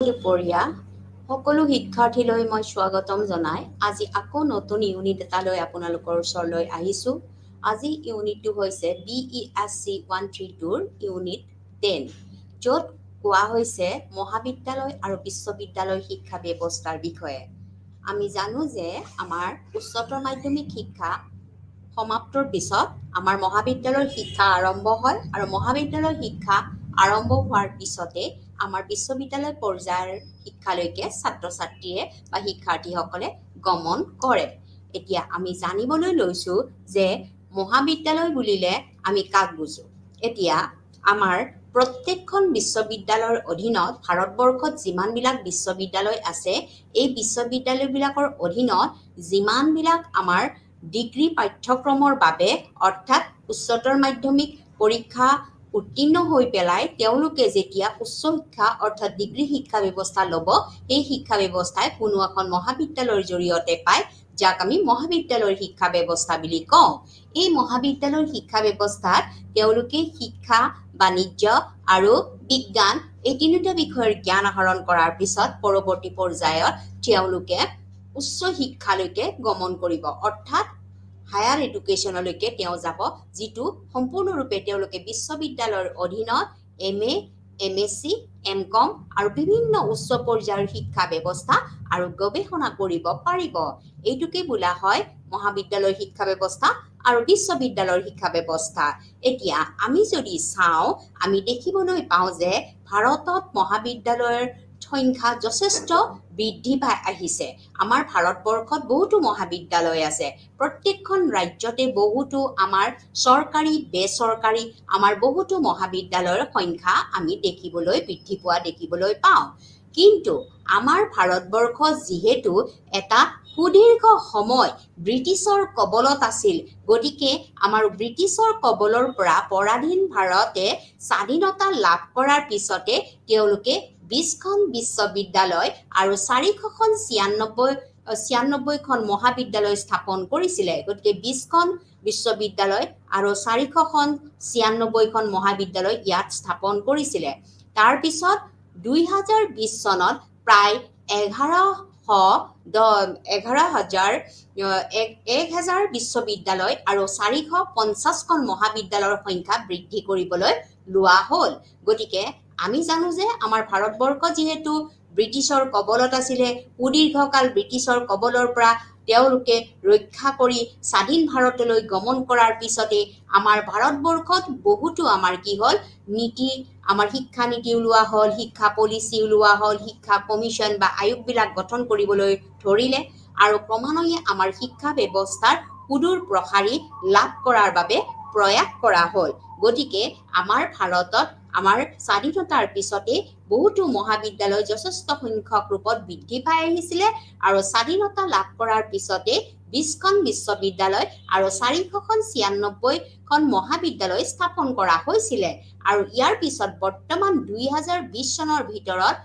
দুপৰীয়া সকলো শিক্ষাৰ্থীলৈ মই স্বাগতম জনাই আজি আকৌ নতুন ইউনিট এটা লৈ আপোনালোকৰ ওচৰলৈ আহিছোঁ। আজি ইউনিটটো হৈছে BESC 132 ইউনিট 10, য'ত কোৱা হৈছে মহাবিদ্যালয় আৰু বিশ্ববিদ্যালয় শিক্ষা ব্যৱস্থাৰ বিষয়ে। আমি জানো যে আমাৰ উচ্চতৰ মাধ্যমিক শিক্ষা সমাপ্তৰ পিছত আমাৰ মহাবিদ্যালয়ৰ শিক্ষা আৰম্ভ হয় আৰু মহাবিদ্যালয়ৰ শিক্ষা আৰম্ভ হোৱাৰ পিছতে আমাৰ বিশ্ববিদ্যালয় পৰ্যায়ৰ শিক্ষালৈকে ছাত্ৰ-ছাত্ৰীয়ে বা শিক্ষাৰ্থীসকলে গমন কৰে। এতিয়া আমি জানিবলৈ লৈছোঁ যে মহাবিদ্যালয় বুলিলে আমি কাক বুজো। এতিয়া আমাৰ প্ৰত্যেকখন বিশ্ববিদ্যালয়ৰ অধীনত ভাৰতবৰ্ষত যিমানবিলাক বিশ্ববিদ্যালয় আছে, এই বিশ্ববিদ্যালয়বিলাকৰ অধীনত যিমানবিলাক আমাৰ ডিগ্ৰী পাঠ্যক্ৰমৰ বাবে অৰ্থাৎ উচ্চতৰ মাধ্যমিক পৰীক্ষা উত্তীৰ্ণ হৈ পেলাই তেওঁলোকে যেতিয়া উচ্চ শিক্ষা অৰ্থাৎ ডিগ্ৰী শিক্ষা ব্যৱস্থা ল'ব, সেই শিক্ষা ব্যৱস্থাই কোনো এখন মহাবিদ্যালয়ৰ জৰিয়তে পায়, যাক আমি মহাবিদ্যালয়ৰ শিক্ষা ব্যৱস্থা বুলি কওঁ। এই মহাবিদ্যালয়ৰ শিক্ষা ব্যৱস্থাত তেওঁলোকে শিক্ষা, বাণিজ্য আৰু বিজ্ঞান এই তিনিটা বিষয়ৰ জ্ঞান আহৰণ কৰাৰ পিছত পৰৱৰ্তী পৰ্যায়ত তেওঁলোকে উচ্চ শিক্ষালৈকে গমন কৰিব, অৰ্থাৎ হায়াৰ এডুকেশ্যনলৈকে তেওঁ যাব, যিটো সম্পূৰ্ণৰূপে তেওঁলোকে বিশ্ববিদ্যালয়ৰ অধীনত MA, MSc, MCom আৰু বিভিন্ন উচ্চ পৰ্যায়ৰ শিক্ষা ব্যৱস্থা আৰু গৱেষণা কৰিব পাৰিব। এইটোকে বোলা হয় মহাবিদ্যালয়ৰ শিক্ষা ব্যৱস্থা আৰু বিশ্ববিদ্যালয়ৰ শিক্ষা ব্যৱস্থা। এতিয়া আমি যদি চাওঁ, আমি দেখিবলৈ পাওঁ যে ভাৰতত মহাবিদ্যালয়ৰ সংখ্যা যথেষ্ট বৃদ্ধি পাই আহিছে। আমাৰ ভাৰতবৰ্ষত বহুতো মহাবিদ্যালয় আছে। প্ৰত্যেকখন ৰাজ্যতে বহুতো আমাৰ চৰকাৰী, বেচৰকাৰী আমাৰ বহুতো মহাবিদ্যালয়ৰ সংখ্যা আমি বৃদ্ধি পোৱা দেখিবলৈ পাওঁ। কিন্তু আমাৰ ভাৰতবৰ্ষ যিহেতু এটা সুদীৰ্ঘ সময় ব্ৰিটিছৰ কবলত আছিল, গতিকে আমাৰ ব্ৰিটিছৰ কবলৰ পৰা পৰাধীন ভাৰতে স্বাধীনতা লাভ কৰাৰ পিছতে তেওঁলোকে 20খন বিশ্ববিদ্যালয় আৰু 496খন মহাবিদ্যালয় স্থাপন কৰিছিলে। গতিকে 20খন বিশ্ববিদ্যালয় আৰু 496খন মহাবিদ্যালয় ইয়াত স্থাপন কৰিছিলে। তাৰপিছত 2020 চনত প্ৰায় 1,000 বিশ্ববিদ্যালয় আৰু 450খন মহাবিদ্যালয়ৰ সংখ্যা বৃদ্ধি কৰিবলৈ লোৱা হ'ল। গতিকে আমি জানো যে আমাৰ ভাৰতবৰ্ষ যিহেতু ব্ৰিটিছৰ কবলত আছিলে, সুদীৰ্ঘকাল ব্ৰিটিছৰ কবলৰ পৰা তেওঁলোকে ৰক্ষা কৰি স্বাধীন ভাৰতলৈ গমন কৰাৰ পিছতে আমাৰ ভাৰতবৰ্ষত বহুতো আমাৰ কি হ'ল নীতি, আমাৰ শিক্ষা নীতি ওলোৱা হ'ল, শিক্ষা পলিচি ওলোৱা হ'ল, শিক্ষা কমিশ্যন বা আয়োগবিলাক গঠন কৰিবলৈ ধৰিলে আৰু ক্ৰমান্বয়ে আমাৰ শিক্ষা ব্যৱস্থাৰ সুদূৰ প্ৰসাৰী লাভ কৰাৰ বাবে প্ৰয়াস কৰা হ'ল। গতিকে আমাৰ ভাৰতত আমাৰ স্বাধীনতাৰ পিছতে বহুতো মহাবিদ্যালয় যথেষ্ট সংখ্যক ৰূপত বৃদ্ধি পাই আহিছিলে আৰু স্বাধীনতা লাভ কৰাৰ পিছতে 20খন বিশ্ববিদ্যালয় আৰু 496খন মহাবিদ্যালয় স্থাপন কৰা হৈছিলে। আৰু ইয়াৰ পিছত বৰ্তমান 2020 চনৰ ভিতৰত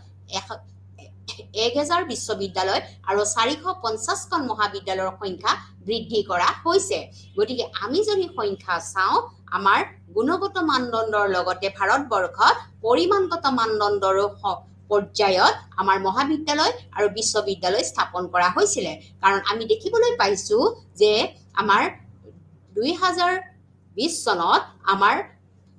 1,000 বিশ্ববিদ্যালয় আৰু 450খন মহাবিদ্যালয়ৰ সংখ্যা বৃদ্ধি কৰা হৈছে। গতিকে আমি যদি সংখ্যা চাওঁ, আমাৰ গুণগত মানদণ্ডৰ লগতে ভাৰতবৰ্ষত পৰিমাণগত মানদণ্ডৰো পৰ্যায়ত আমাৰ মহাবিদ্যালয় আৰু বিশ্ববিদ্যালয় স্থাপন কৰা হৈছিলে। কাৰণ আমি দেখিবলৈ পাইছোঁ যে আমাৰ 2020 চনত আমাৰ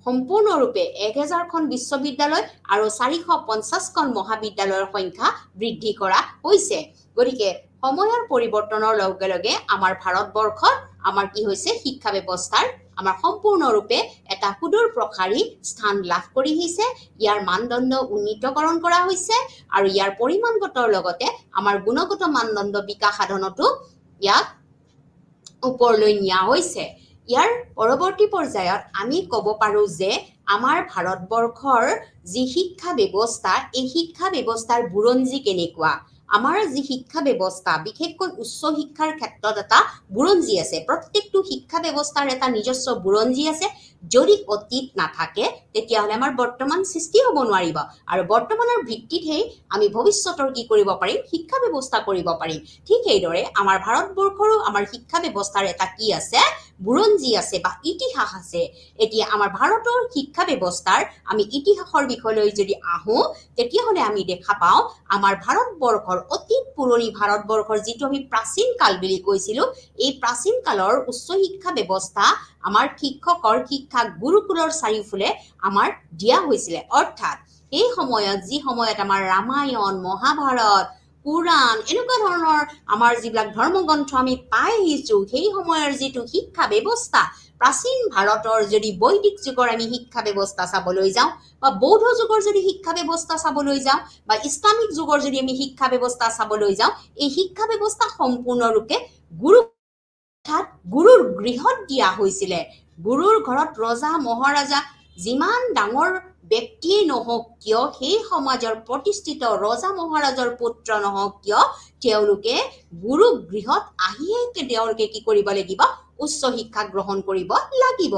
সম্পূৰ্ণৰূপে 1,000খন বিশ্ববিদ্যালয় আৰু 450খন মহাবিদ্যালয়ৰ সংখ্যা বৃদ্ধি কৰা হৈছে। গতিকে সময়ৰ পৰিৱৰ্তনৰ লগে লগে আমাৰ ভাৰতবৰ্ষত আমাৰ কি হৈছে, শিক্ষা ব্যৱস্থাৰ আমাৰ সম্পূৰ্ণৰূপে এটা সুদূৰ প্ৰসাৰী স্থান লাভ কৰি আহিছে। ইয়াৰ মানদণ্ড উন্নীতকৰণ কৰা হৈছে আৰু ইয়াৰ পৰিমাণগতৰ লগতে আমাৰ গুণগত মানদণ্ড বিকাশ সাধনতো ইয়াক ওপৰলৈ নিয়া হৈছে। ইয়াৰ পৰৱৰ্তী পৰ্যায়ত আমি ক'ব পাৰোঁ যে আমাৰ ভাৰতবৰ্ষৰ যি শিক্ষা ব্যৱস্থা, এই শিক্ষা ব্যৱস্থাৰ বুৰঞ্জী কেনেকুৱা। আমাৰ যি শিক্ষা ব্যৱস্থা, বিশেষকৈ উচ্চ শিক্ষাৰ ক্ষেত্ৰত এটা বুৰঞ্জী আছে। প্ৰত্যেকটো শিক্ষা ব্যৱস্থাৰ এটা নিজস্ব বুৰঞ্জী আছে। যদি অতীত নাথাকে তেতিয়াহ'লে আমাৰ বৰ্তমান সৃষ্টি হ'ব নোৱাৰিব আৰু বৰ্তমানৰ ভিত্তিতহে আমি ভৱিষ্যতৰ কি কৰিব পাৰিম, শিক্ষা ব্যৱস্থা কৰিব পাৰিম। ঠিক সেইদৰে আমাৰ ভাৰতবৰ্ষৰো আমাৰ শিক্ষা ব্যৱস্থাৰ এটা কি আছে, বুৰঞ্জী আছে বা ইতিহাস আছে এতিয়া আমাৰ ভাৰতৰ শিক্ষা ব্যৱস্থাৰ আমি ইতিহাসৰ বিষয়লৈ যদি আহো তেতিয়াহ'লে আমি দেখা পাওঁ আমাৰ ভাৰতবৰ্ষৰ অতি পুৰণি ভাৰতবৰ্ষৰ যিটো আমি প্ৰাচীন কাল বুলি কৈছিলো এই প্ৰাচীন কালৰ উচ্চ শিক্ষা ব্যৱস্থা আমাৰ শিক্ষকৰ শিক্ষা গুৰুকুলৰ চাৰিওফালে আমাৰ দিয়া হৈছিলে অৰ্থাৎ এই সময়ত যি সময়ত আমাৰ ৰামায়ণ মহাভাৰত পুৰাণ এনেকুৱা ধৰণৰ আমাৰ যিবিলাক ধৰ্মগ্ৰন্থ আমি পাই আহিছো সেই সময়ৰ যিটো শিক্ষা ব্যৱস্থা প্ৰাচীন ভাৰতৰ যদি বৈদিক যুগৰ আমি শিক্ষা ব্যৱস্থা চাবলৈ যাওঁ বা বৌদ্ধ যুগৰ যদি শিক্ষা ব্যৱস্থা চাবলৈ যাওঁ বা ইছলামিক যুগৰ যদি আমি শিক্ষা ব্যৱস্থা চাবলৈ যাওঁ এই শিক্ষা ব্যৱস্থা সম্পূৰ্ণৰূপে গুৰুৰ গৃহত দিয়া হৈছিলে গুৰুৰ ঘৰত ৰজা মহাৰাজা যিমান ডাঙৰ ব্যক্তিয়ে নহওক কিয় সেই সমাজৰ প্ৰতিষ্ঠিত ৰজা মহাৰাজৰ পুত্ৰ নহওক কিয় তেওঁলোকে গুৰু গৃহত আহিয়ে তেওঁলোকে কি কৰিব লাগিব উচ্চ শিক্ষা গ্ৰহণ কৰিব লাগিব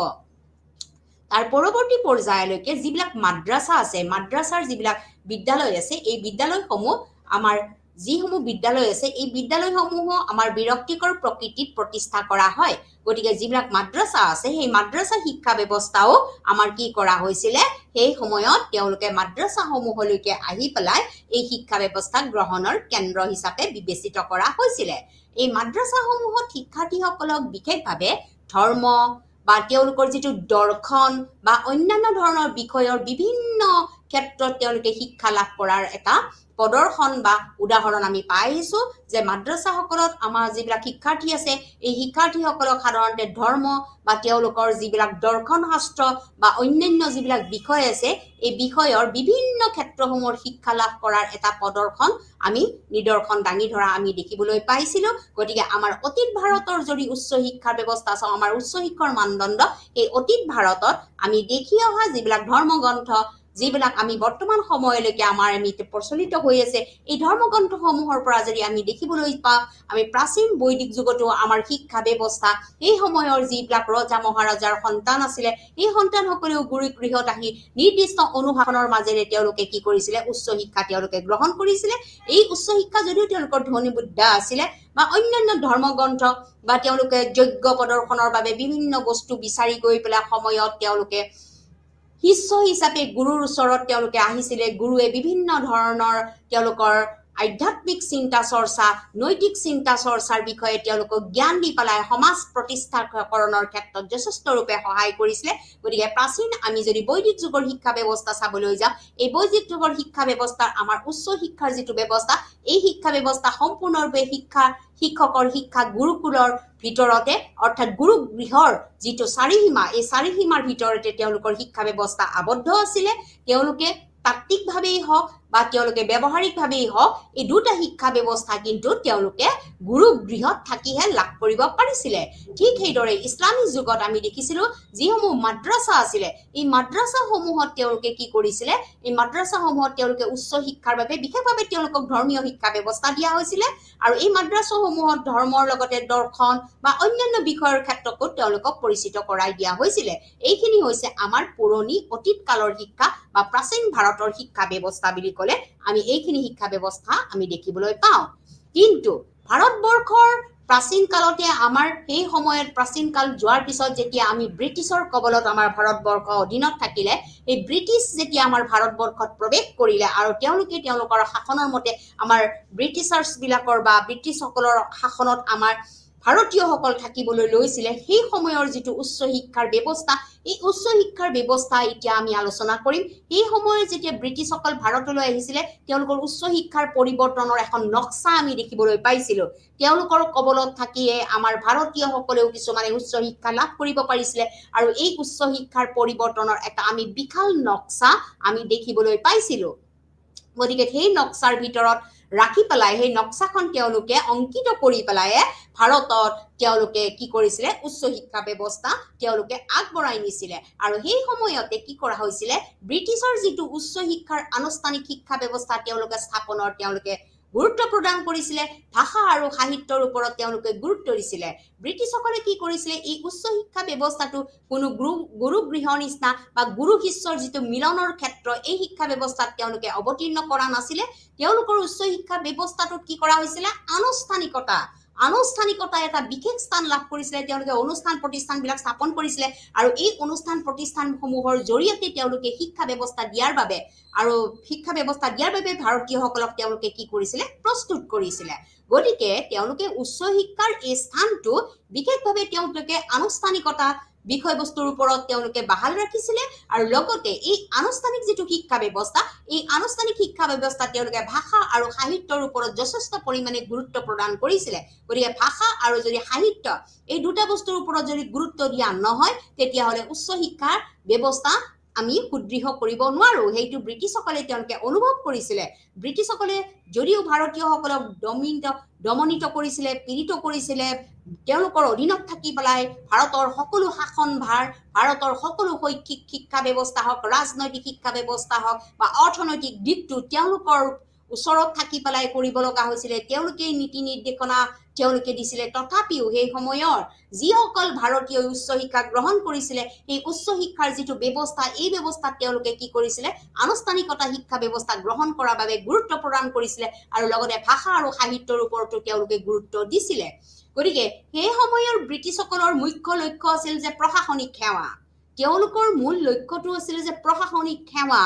তাৰ পৰৱৰ্তী পৰ্যায়লৈকে যিবিলাক মাদ্ৰাছা আছে মাদ্ৰাছাৰ যিবিলাক বিদ্যালয় আছে এই বিদ্যালয়সমূহ আমাৰ যিসমূহ বিদ্যালয় আছে এই বিদ্যালয়সমূহ আমাৰ বিৰক্তিকৰ প্ৰকৃতিত প্ৰতিষ্ঠা কৰা হয় গতিকে যিবিলাক মাদ্ৰাছা আছে সেই মাদ্ৰাছা শিক্ষা ব্যৱস্থাও আমাৰ কি কৰা হৈছিলে সেই সময়ত তেওঁলোকে মাদ্ৰাছাসমূহলৈকে আহি পেলাই এই শিক্ষা ব্যৱস্থা গ্ৰহণৰ কেন্দ্ৰ হিচাপে বিবেচিত কৰা হৈছিলে এই মাদ্ৰাছাসমূহত শিক্ষাৰ্থীসকলক বিশেষভাৱে ধৰ্ম বা তেওঁলোকৰ যিটো দৰ্শন বা অন্যান্য ধৰণৰ বিষয়ৰ বিভিন্ন ক্ষেত্ৰত তেওঁলোকে শিক্ষা লাভ কৰাৰ এটা প্ৰদৰ্শন বা উদাহৰণ আমি পাই আহিছো যে মাদ্ৰাছাসকলত আমাৰ যিবিলাক শিক্ষাৰ্থী আছে এই শিক্ষাৰ্থীসকলক সাধাৰণতে ধৰ্ম বা তেওঁলোকৰ যিবিলাক দৰ্শন শাস্ত্ৰ বা অন্যান্য যিবিলাক বিষয় আছে এই বিষয়ৰ বিভিন্ন ক্ষেত্ৰসমূহৰ শিক্ষা লাভ কৰাৰ এটা প্ৰদৰ্শন আমি নিদৰ্শন দাঙি ধৰা আমি দেখিবলৈ পাইছিলো গতিকে আমাৰ অতীত ভাৰতৰ যদি উচ্চ শিক্ষাৰ ব্যৱস্থা চাওঁ আমাৰ উচ্চ শিক্ষাৰ মানদণ্ড এই অতীত ভাৰতত আমি দেখি অহা যিবিলাক ধৰ্মগ্ৰন্থ যিবিলাক আমি বৰ্তমান সময়লৈকে আমাৰ আমি প্ৰচলিত হৈ আছে এই ধৰ্মগ্ৰন্থসমূহৰ পৰা যদি আমি দেখিবলৈ পাওঁ আমি প্ৰাচীন বৈদিক যুগতো আমাৰ শিক্ষা ব্যৱস্থা এই সময়ৰ যিবিলাক ৰজা মহাৰাজাৰ সন্তান আছিলে এই সন্তানসকলেও গুৰু গৃহত আহি নিৰ্দিষ্ট অনুশাসনৰ মাজেৰে তেওঁলোকে কি কৰিছিলে উচ্চ শিক্ষা তেওঁলোকে গ্ৰহণ কৰিছিলে এই উচ্চ শিক্ষা যদিও তেওঁলোকৰ ধ্বনি বুদ্ধা আছিলে বা অন্যান্য ধৰ্মগ্ৰন্থ বা তেওঁলোকে যজ্ঞ প্ৰদৰ্শনৰ বাবে বিভিন্ন বস্তু বিচাৰি গৈ পেলাই সময়ত তেওঁলোকে শিষ্য হিচাপে গুৰুৰ ওচৰত তেওঁলোকে আহিছিলে গুৰুৱে বিভিন্ন ধৰণৰ তেওঁলোকৰ আধ্যাত্মিক চিন্তা চৰ্চা নৈতিক চিন্তা চৰ্চাৰ বিষয়ে তেওঁলোকক জ্ঞান দি পেলাই সমাজ প্ৰতিষ্ঠাকৰণৰ ক্ষেত্ৰত যথেষ্ট ৰূপে সহায় কৰিছিলে গতিকে প্ৰাচীন আমি যদি বৈদিক যুগৰ শিক্ষা ব্যৱস্থা চাবলৈ যাওঁ এই বৈদিক যুগৰ শিক্ষা ব্যৱস্থাৰ আমাৰ উচ্চ শিক্ষাৰ যিটো ব্যৱস্থা এই শিক্ষা ব্যৱস্থা সম্পূৰ্ণৰূপে শিক্ষকৰ শিক্ষা গুৰুকুলৰ ভিতৰতে অৰ্থাৎ গুৰু গৃহৰ যিটো চাৰিসীমা এই চাৰিসীমাৰ ভিতৰতে তেওঁলোকৰ শিক্ষা ব্যৱস্থা আবদ্ধ আছিলে তেওঁলোকে তাত্ত্বিকভাৱেই হওক বা তেওঁলোকে ব্যৱহাৰিকভাৱেই হওক এই দুটা শিক্ষা ব্যৱস্থা কিন্তু তেওঁলোকে গুৰু গৃহত থাকিহে লাভ কৰিব পাৰিছিলে ঠিক সেইদৰে ইছলামিক যুগত আমি দেখিছিলো যিসমূহ মাদ্ৰাছা আছিলে এই মাদ্ৰাছাসমূহত তেওঁলোকে কি কৰিছিলে এই মাদ্ৰাছাসমূহত তেওঁলোকে উচ্চ শিক্ষাৰ বাবে বিশেষভাৱে তেওঁলোকক ধৰ্মীয় শিক্ষা ব্যৱস্থা দিয়া হৈছিলে আৰু এই মাদ্ৰাছাসমূহত ধৰ্মৰ লগতে দৰ্শন বা অন্যান্য বিষয়ৰ ক্ষেত্ৰতো তেওঁলোকক পৰিচিত কৰাই দিয়া হৈছিলে এইখিনি হৈছে আমাৰ পুৰণি অতীত কালৰ শিক্ষা বা প্ৰাচীন ভাৰতৰ শিক্ষা ব্যৱস্থা বুলি ক'লে আমি এইখিনি শিক্ষা ব্যৱস্থা আমি দেখিবলৈ পাওঁ কিন্তু ভাৰতবৰ্ষৰ প্ৰাচীন কালতে আমাৰ সেই সময়ত প্ৰাচীন কাল যোৱাৰ পিছত যেতিয়া আমি ব্ৰিটিছৰ কবলত আমাৰ ভাৰতবৰ্ষ অধীনত থাকিলে এই ব্ৰিটিছ যেতিয়া আমাৰ ভাৰতবৰ্ষত প্ৰৱেশ কৰিলে আৰু তেওঁলোকে তেওঁলোকৰ শাসনৰ মতে আমাৰ ব্ৰিটিছাৰ্ছ বিলাকৰ বা ব্ৰিটিছসকলৰ শাসনত আমাৰ ভাৰতীয়সকল থাকিবলৈ লৈছিলে সেই সময়ৰ যিটো উচ্চ শিক্ষাৰ ব্যৱস্থা এই উচ্চ শিক্ষাৰ ব্যৱস্থা এতিয়া আমি আলোচনা কৰিম এই সময়ত যেতিয়া ব্ৰিটিছসকল ভাৰতলৈ আহিছিলে তেওঁলোকৰ উচ্চ শিক্ষাৰ পৰিৱৰ্তনৰ এখন নক্সা আমি দেখিবলৈ পাইছিলো তেওঁলোকৰ কবলত থাকিয়ে আমাৰ ভাৰতীয়সকলেও কিছুমানে উচ্চ শিক্ষা লাভ কৰিব পাৰিছিলে আৰু এই উচ্চ শিক্ষাৰ পৰিৱৰ্তনৰ এটা আমি বিশাল নক্সা আমি দেখিবলৈ পাইছিলো গতিকে সেই নক্সাৰ ভিতৰত ৰাখি পেলাই সেই নক্সাখন তেওঁলোকে অংকিত কৰি পেলাই ভাৰতত তেওঁলোকে কি কৰিছিলে উচ্চ শিক্ষা ব্যৱস্থা তেওঁলোকে আগবঢ়াই নিছিলে আৰু সেই সময়তে কি কৰা হৈছিলে ব্ৰিটিছৰ যিটো উচ্চ শিক্ষাৰ আনুষ্ঠানিক শিক্ষা ব্যৱস্থা তেওঁলোকে স্থাপনৰ তেওঁলোকে গুৰুত্ব প্ৰদান কৰিছিলে ভাষা আৰু সাহিত্যৰ ওপৰত তেওঁলোকে গুৰুত্ব দিছিলে ব্ৰিটিছসকলে কি কৰিছিলে এই উচ্চ শিক্ষা ব্যৱস্থাটো কোনো গুৰু গৃহ নিচিনা বা গুৰু শিষ্যৰ যিটো মিলনৰ ক্ষেত্ৰ এই শিক্ষা ব্যৱস্থাত তেওঁলোকে অৱতীৰ্ণ কৰা নাছিলে তেওঁলোকৰ উচ্চ শিক্ষা ব্যৱস্থাটোত কি কৰা হৈছিলে আনুষ্ঠানিকতা এটা বিশেষ স্থান লাভ কৰিছিলে তেওঁলোকে অনুষ্ঠান প্ৰতিষ্ঠানবিলাক স্থাপন কৰিছিলে আৰু এই অনুষ্ঠান প্ৰতিষ্ঠানসমূহৰ জৰিয়তে তেওঁলোকে শিক্ষা ব্যৱস্থা দিয়াৰ বাবে ভাৰতীয়সকলক তেওঁলোকে কি কৰিছিলে প্ৰস্তুত কৰিছিলে গতিকে তেওঁলোকে উচ্চ শিক্ষাৰ এই স্থানটো বিশেষভাৱে তেওঁলোকে আনুষ্ঠানিকতা বিষয়বস্তুৰ ওপৰত তেওঁলোকে বাহাল ৰাখিছিলে আৰু লগতে এই আনুষ্ঠানিক যেটো শিক্ষা ব্যৱস্থা এই আনুষ্ঠানিক শিক্ষা ব্যৱস্থা তেওঁলোকে ভাষা আৰু সাহিত্যৰ ওপৰত যথেষ্ট পৰিমাণে গুৰুত্ব প্ৰদান কৰিছিলে গতিকে ভাষা আৰু যদি সাহিত্য এই দুটা বস্তুৰ ওপৰত যদি গুৰুত্ব দিয়া নহয় তেতিয়া হলে উচ্চ শিক্ষাৰ ব্যৱস্থা আমি সুদৃঢ় কৰিব নোৱাৰো হেইটো ব্ৰিটিছসকলে তেওঁলোকে অনুভৱ কৰিছিলে ব্ৰিটিছসকলে যদিও ভাৰতীয়সকলক দমনিত কৰিছিলে পীড়িত কৰিছিলে তেওঁলোকৰ অধীনত থাকি পেলাই ভাৰতৰ সকলো শাসন ভাৰ ভাৰতৰ সকলো শৈক্ষিক শিক্ষা ব্যৱস্থা হওক ৰাজনৈতিক শিক্ষা ব্যৱস্থা হওক বা অৰ্থনৈতিক দিকটো তেওঁলোকৰ ওচৰত থাকি পেলাই কৰিব লগা হৈছিলে তেওঁলোকে নীতি নিৰ্দেশনা তেওঁলোকে দিছিলে তথাপিও সেই সময়ৰ যিসকল ভাৰতীয় উচ্চ শিক্ষা গ্ৰহণ কৰিছিলে এই উচ্চ শিক্ষাৰ যেটো ব্যৱস্থা এই ব্যৱস্থা তেওঁলোকে কি কৰিছিলে আনুষ্ঠানিকতা শিক্ষা ব্যৱস্থা গ্ৰহণ কৰাৰ বাবে গুৰুত্ব প্ৰদান কৰিছিলে আৰু লগতে ভাষা আৰু সাহিত্যৰ ওপৰতো তেওঁলোকে গুৰুত্ব দিছিলে গতিকে সেই সময়ৰ ব্ৰিটিছসকলৰ মুখ্য লক্ষ্য আছিল যে প্ৰশাসনিক সেৱা তেওঁলোকৰ মূল লক্ষ্যটো আছিল যে প্ৰশাসনিক সেৱা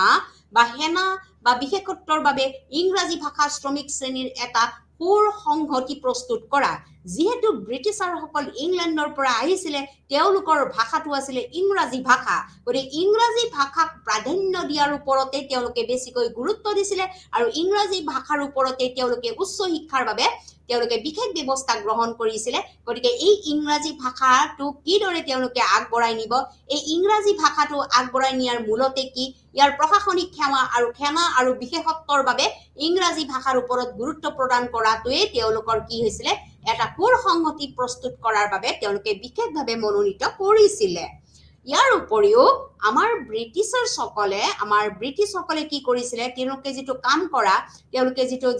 বা সেনা বা বিশেষত্বৰ বাবে ইংৰাজী ভাষা শ্ৰমিক শ্ৰেণীৰ এটা পুৰ সংহতি প্ৰস্তুত কৰা যেহেতু ব্ৰিটিছাৰসকল ইংলেণ্ডৰ পৰা আহিছিলে তেওঁলোকৰ ভাষাটো আছিল ইংৰাজী ভাষা গতিকে ইংৰাজী ভাষাক প্ৰাধান্য দিয়াৰ ওপৰতে তেওঁলোকে বেছিকৈ গুৰুত্ব দিছিলে আৰু ইংৰাজী ভাষাৰ ওপৰতে তেওঁলোকে উচ্চ শিক্ষাৰ বাবে তেওঁলোকে বিশেষ ব্যৱস্থা গ্ৰহণ কৰিছিলে গতিকে এই ইংৰাজী ভাষাটো কিদৰে তেওঁলোকে আগবঢ়াই নিব এই ইংৰাজী ভাষাটো আগবঢ়াই নিয়াৰ মূলতে কি ইয়াৰ প্ৰশাসনিক সেৱা আৰু বিশেষত্বৰ বাবে ইংৰাজী ভাষাৰ ওপৰত গুৰুত্ব প্ৰদান কৰাটোৱে তেওঁলোকৰ কি হৈছিল এটা পুৰ সংহতি প্ৰস্তুত কৰাৰ বাবে তেওঁলোকে বিশেষভাৱে মনোনীত কৰিছিলে ইয়াৰ উপৰিও আমাৰ ব্ৰিটিছসকলে কি কৰিছিলে তেওঁলোকে যেটো কাম কৰা তেওঁলোকে যেটো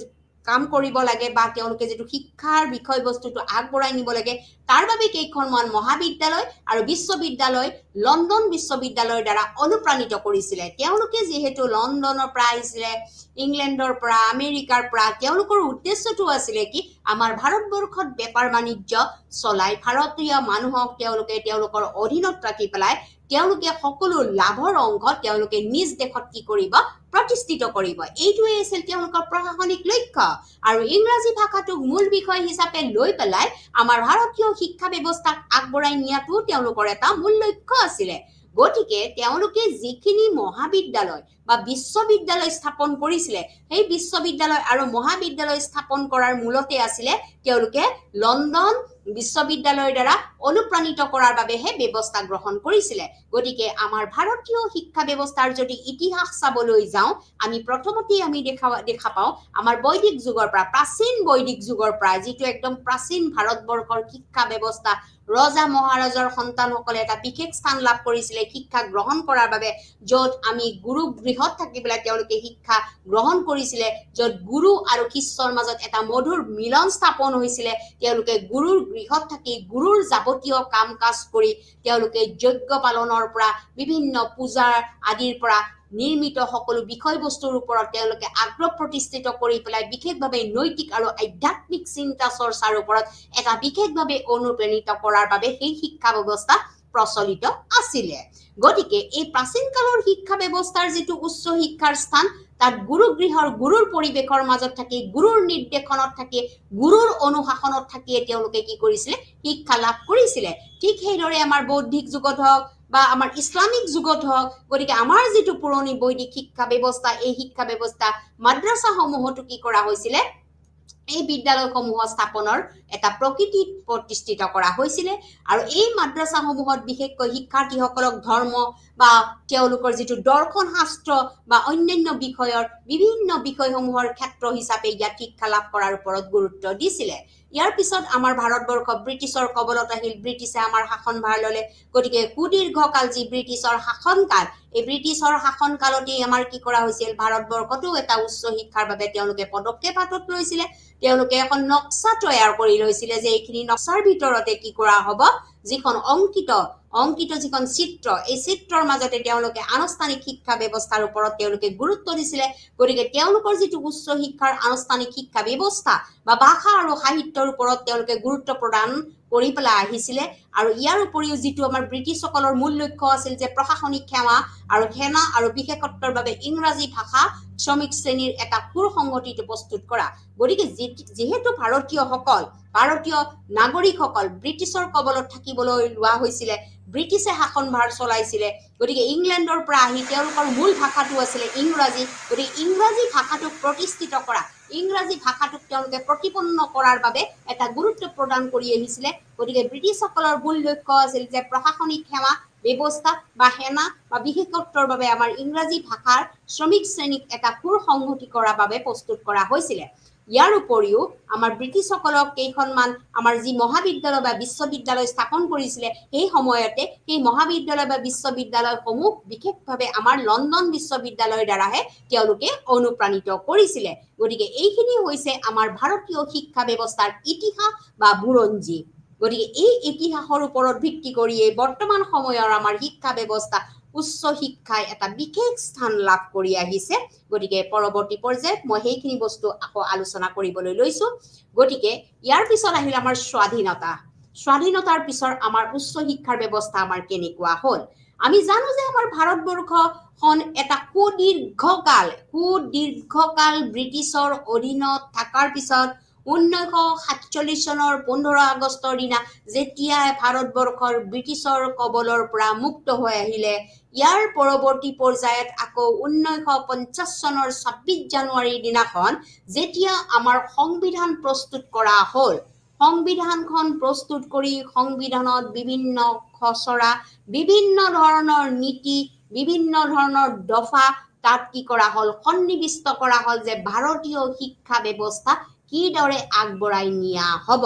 কাম কৰিব লাগে বা তেওঁলোকে যেটো শিক্ষাৰ বিষয়বস্তুটো আগবঢ়াই নিব লাগে তাৰ বাবে কেইখনমান মহাবিদ্যালয় আৰু বিশ্ববিদ্যালয় লণ্ডন বিশ্ববিদ্যালয়ৰ দ্বাৰা অনুপ্ৰাণিত কৰিছিলে তেওঁলোকে যেহেতু লণ্ডনৰ পৰা আহিছিলে ইংলেণ্ডৰ পৰা আমেৰিকাৰ পৰা তেওঁলোকৰ উদ্দেশ্যটো আছিল কি আমাৰ ভাৰতবৰ্ষত বেপাৰ বাণিজ্য চলাই ভাৰতীয় মানুহক তেওঁলোকৰ অধীনত ৰাখি পেলাই তেওঁলোকে সকলো লাভৰ অংশ তেওঁলোকে নিজ দেশত কি কৰিব প্ৰতিষ্ঠিত কৰিব এইটোৱে আছিল তেওঁলোকৰ প্ৰশাসনিক লক্ষ্য আৰু ইংৰাজী ভাষাটোক মূল বিষয় হিচাপে লৈ পেলাই আমাৰ ভাৰতীয় শিক্ষা ব্যৱস্থাক আগবঢ়াই নিয়াটো তেওঁলোকৰ এটা মূল লক্ষ্য আছিল গতিকে তেওঁলোকে যিখিনি মহাবিদ্যালয় বা বিশ্ববিদ্যালয় স্থাপন কৰিছিলে সেই বিশ্ববিদ্যালয় আৰু মহাবিদ্যালয় স্থাপন কৰাৰ মূলতে আছিল তেওঁলোকে লণ্ডন বিশ্ববিদ্যালয়ৰ দ্বাৰা অনুপ্ৰাণিত কৰাৰ বাবেহে ব্যৱস্থা গ্ৰহণ কৰিছিলে গতিকে আমাৰ ভাৰতীয় শিক্ষা ব্যৱস্থাৰ যদি ইতিহাস চাবলৈ যাওঁ আমি প্ৰথমতে আমি দেখা পাওঁ আমাৰ বৈদিক যুগৰ পৰা প্ৰাচীন বৈদিক যুগৰ পৰা যেটো একদম প্ৰাচীন ভাৰতবৰ্ষৰ শিক্ষা ব্যৱস্থা ৰজা মহাৰাজাৰ সন্তানসকলে এটা বিশেষ স্থান লাভ কৰিছিলে শিক্ষা গ্ৰহণ কৰাৰ বাবে যত আমি গুৰু গৃহত থাকিবলৈ তেওঁলোকে শিক্ষা গ্ৰহণ কৰিছিলে যত গুৰু আৰু শিষ্যৰ মাজত এটা মধুৰ মিলন স্থাপন হৈছিল তেওঁলোকে গুৰুৰ গৃহত থাকি গুৰুৰ যাৱতীয় কাম কাজ কৰি তেওঁলোকে যজ্ঞ পালনৰ পৰা বিভিন্ন পূজা আদিৰ পৰা নিৰ্মিত সকলো বিষয়বস্তুৰ ওপৰত তেওঁলোকে আগ্ৰহ প্ৰতিষ্ঠিত কৰি পেলাই বিশেষভাৱে নৈতিক আৰু আধ্যাত্মিক চিন্তা চৰ্চাৰ ওপৰত এটা বিশেষভাৱে অনুপ্ৰাণিত কৰাৰ বাবে সেই শিক্ষা ব্যৱস্থা প্ৰচলিত আছিল গতিকে এই প্ৰাচীন কালৰ শিক্ষা ব্যৱস্থাৰ যেটো উচ্চ শিক্ষাৰ স্থান তাত গুৰুৰ পৰিবেশৰ মাজত থাকি গুৰুৰ নিৰ্দেশনত থাকি গুৰুৰ অনুশাসনত থাকি তেওঁলোকে কি কৰিছিল শিক্ষা লাভ কৰিছিল ঠিক সেইদৰে আমাৰ বৌদ্ধিক যুগত হওক বা আমাৰ ইসলামিক যুগত হওক গতিকে আমাৰ যেটো পুৰণি বৈদিক শিক্ষা ব্যৱস্থা এই শিক্ষা ব্যৱস্থা মাদ্ৰাসা সমূহটো কি কৰা হৈছিল এই বিদ্যালয়সমূহ স্থাপনৰ এটা প্ৰকৃতি প্ৰতিষ্ঠিত কৰা হৈছিল আৰু এই মাদ্ৰাসা সমূহত বিশেষকৈ শিক্ষাৰ্থীসকলক ধৰ্ম বা তেওঁলোকৰ যেটো দৰ্শন শাস্ত্ৰ বা অন্যান্য বিষয়ৰ বিভিন্ন বিষয়সমূহৰ ক্ষেত্ৰ হিচাপে ইয়াত শিক্ষা লাভ কৰাৰ ওপৰত গুৰুত্ব দিছিল ইয়াৰ পিছত আমাৰ ভাৰতবৰ্ষ ব্ৰিটিছৰ কবলত আহিল ব্ৰিটিছে আমাৰ শাসন ভাৰ ললে গতিকে সুদীৰ্ঘকাল যি ব্ৰিটিছৰ শাসনকাল এই ব্ৰিটিছৰ শাসনকালতে আমাৰ কি কৰা হৈছিল ভাৰতবৰ্ষতো এটা উচ্চ শিক্ষাৰ বাবে তেওঁলোকে পদক্ষেপ হাতত লৈছিল তেওঁলোকে এখন নক্সা তৈয়াৰ কৰি লৈছিল যে এইখিনি নক্সাৰ ভিতৰতে কি কৰা হ'ব যিখন অংকিত যিখন চিত্ৰ এই চিত্ৰৰ মাজতে তেওঁলোকে আনুষ্ঠানিক শিক্ষা ব্যৱস্থাৰ ওপৰত তেওঁলোকে গুৰুত্ব দিছিলে গতিকে তেওঁলোকৰ যিটো উচ্চ শিক্ষাৰ আনুষ্ঠানিক শিক্ষা ব্যৱস্থা বা ভাষা আৰু সাহিত্যৰ ওপৰত তেওঁলোকে গুৰুত্ব প্ৰদান কৰি পেলাই আহিছিলে আৰু ইয়াৰ উপৰিও যিটো আমাৰ ব্ৰিটিছসকলৰ মূল লক্ষ্য আছিল যে প্ৰশাসনিক সেনা আৰু বিশেষত্বৰ বাবে ইংৰাজী ভাষা শ্ৰমিক শ্ৰেণীৰ এটা সুসংগঠিত প্ৰস্তুত কৰা গতিকে যেহেতু ভাৰতীয় নাগৰিকসকল ব্ৰিটিছৰ কবলত থাকিবলৈ লোৱা হৈছিলে ব্ৰিটিছে শাসনভাৰ চলাইছিলে গতিকে ইংলেণ্ডৰ পৰা আহি তেওঁলোকৰ মূল ভাষাটো আছিল ইংৰাজী গতিকে ইংৰাজী ভাষাটোক প্ৰতিষ্ঠিত কৰা ইংৰাজী ভাষাটোক তেওঁলোকে প্ৰতিপন্ন কৰাৰ বাবে এটা গুৰুত্ব প্ৰদান কৰি আহিছিলে গতিকে ব্ৰিটিছসকলৰ মূল লক্ষ্য আছিল যে প্ৰশাসনিক সেৱা ব্যৱস্থা বা সেনা বা বিশেষত্বৰ বাবে আমাৰ ইংৰাজী ভাষাৰ শ্ৰমিক শ্ৰেণীক এটা সুসংগঠি কৰাৰ বাবে প্ৰস্তুত কৰা হৈছিলে ইয়াৰ উপৰিও আমাৰ ব্ৰিটিছসকলক কেইখনমান আমাৰ যি মহাবিদ্যালয় বা বিশ্ববিদ্যালয় স্থাপন কৰিছিলে সেই সময়তে সেই মহাবিদ্যালয় বা বিশ্ববিদ্যালয়সমূহ বিশেষভাৱে আমাৰ লণ্ডন বিশ্ববিদ্যালয়ৰ দ্বাৰাহে তেওঁলোকে অনুপ্ৰাণিত কৰিছিলে গতিকে এইখিনি হৈছে আমাৰ ভাৰতীয় শিক্ষা ব্যৱস্থাৰ ইতিহাস বা বুৰঞ্জী গতিকে এই ইতিহাসৰ ওপৰত ভিত্তি কৰি বৰ্তমান সময়ৰ আমাৰ শিক্ষা ব্যৱস্থা উচ্চ শিক্ষাই এটা বিশেষ স্থান লাভ কৰি আহিছে গতিকে পৰৱৰ্তী পৰ্যায়ত মই সেইখিনি বস্তু আকৌ আলোচনা কৰিবলৈ লৈছো গতিকে ইয়াৰ পিছত আহিল আমাৰ স্বাধীনতাৰ পিছত আমাৰ উচ্চ শিক্ষাৰ ব্যৱস্থা আমাৰ কেনেকুৱা হ'ল আমি জানো যে আমাৰ ভাৰতবৰ্ষখন এটা সুদীৰ্ঘকাল ব্ৰিটিছৰ অধীনত থকাৰ পিছত 1947 চনৰ 15 আগষ্টৰ দিনা যেতিয়া ভাৰতবৰ্ষৰ ব্ৰিটিছৰ কবলৰ পৰা মুক্ত হৈ আহিলে ইয়াৰ পৰৱৰ্তী পৰ্যায়ত আকৌ 1950 চনৰ 26 জানুৱাৰীৰ দিনাখন যেতিয়া আমাৰ সংবিধান প্ৰস্তুত কৰা হ'ল সংবিধানখন প্ৰস্তুত কৰি সংবিধানত বিভিন্ন খচৰা বিভিন্ন ধৰণৰ নীতি বিভিন্ন ধৰণৰ দফা তাত কি কৰা হ'ল সন্নিবিষ্ট কৰা হ'ল যে ভাৰতীয় শিক্ষা ব্যৱস্থা কিদৰে আগবঢ়াই নিয়া হ'ব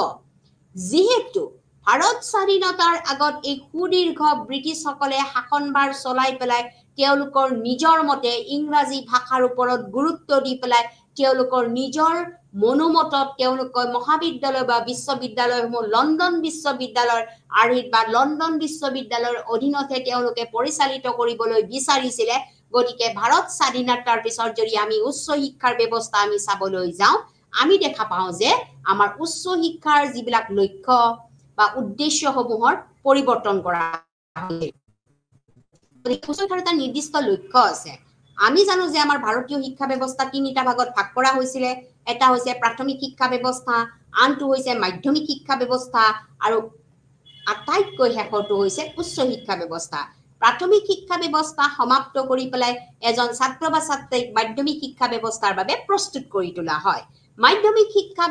যিহেতু ভাৰত স্বাধীনতাৰ আগত এই সুদীৰ্ঘ ব্ৰিটিছসকলে শাসনভাৰ চলাই পেলাই তেওঁলোকৰ নিজৰ মতে ইংৰাজী ভাষাৰ ওপৰত গুৰুত্ব দি পেলাই তেওঁলোকৰ নিজৰ মনোমতত তেওঁলোকৰ মহাবিদ্যালয় বা বিশ্ববিদ্যালয়সমূহ লণ্ডন বিশ্ববিদ্যালয়ৰ আৰ্হিত বা লণ্ডন বিশ্ববিদ্যালয়ৰ অধীনতে তেওঁলোকে পৰিচালিত কৰিবলৈ বিচাৰিছিলে গতিকে ভাৰত স্বাধীনতাৰ পিছত যদি আমি উচ্চ শিক্ষাৰ ব্যৱস্থা আমি চাবলৈ যাওঁ আমি দেখা পাওঁ যে আমাৰ উচ্চ শিক্ষাৰ যিবিলাক লক্ষ্য বা উদ্দেশ্যসমূহৰ পৰিৱৰ্তন কৰা হৈছে উচ্চ শিক্ষাৰ এটা নিৰ্দিষ্ট লক্ষ্য আছে আমি জানো যে আমাৰ ভাৰতীয় শিক্ষা ব্যৱস্থা তিনিটা ভাগত ভাগ কৰা হৈছিলে এটা হৈছে প্ৰাথমিক শিক্ষা ব্যৱস্থা আনটো হৈছে মাধ্যমিক শিক্ষা ব্যৱস্থা আৰু আটাইতকৈ শেষৰটো হৈছে উচ্চ শিক্ষা ব্যৱস্থা প্ৰাথমিক শিক্ষা ব্যৱস্থা সমাপ্ত কৰি পেলাই এজন ছাত্ৰ বা ছাত্ৰীক মাধ্যমিক শিক্ষা ব্যৱস্থাৰ বাবে প্ৰস্তুত কৰি তোলা হয় মাধ্যমিক শিক্ষা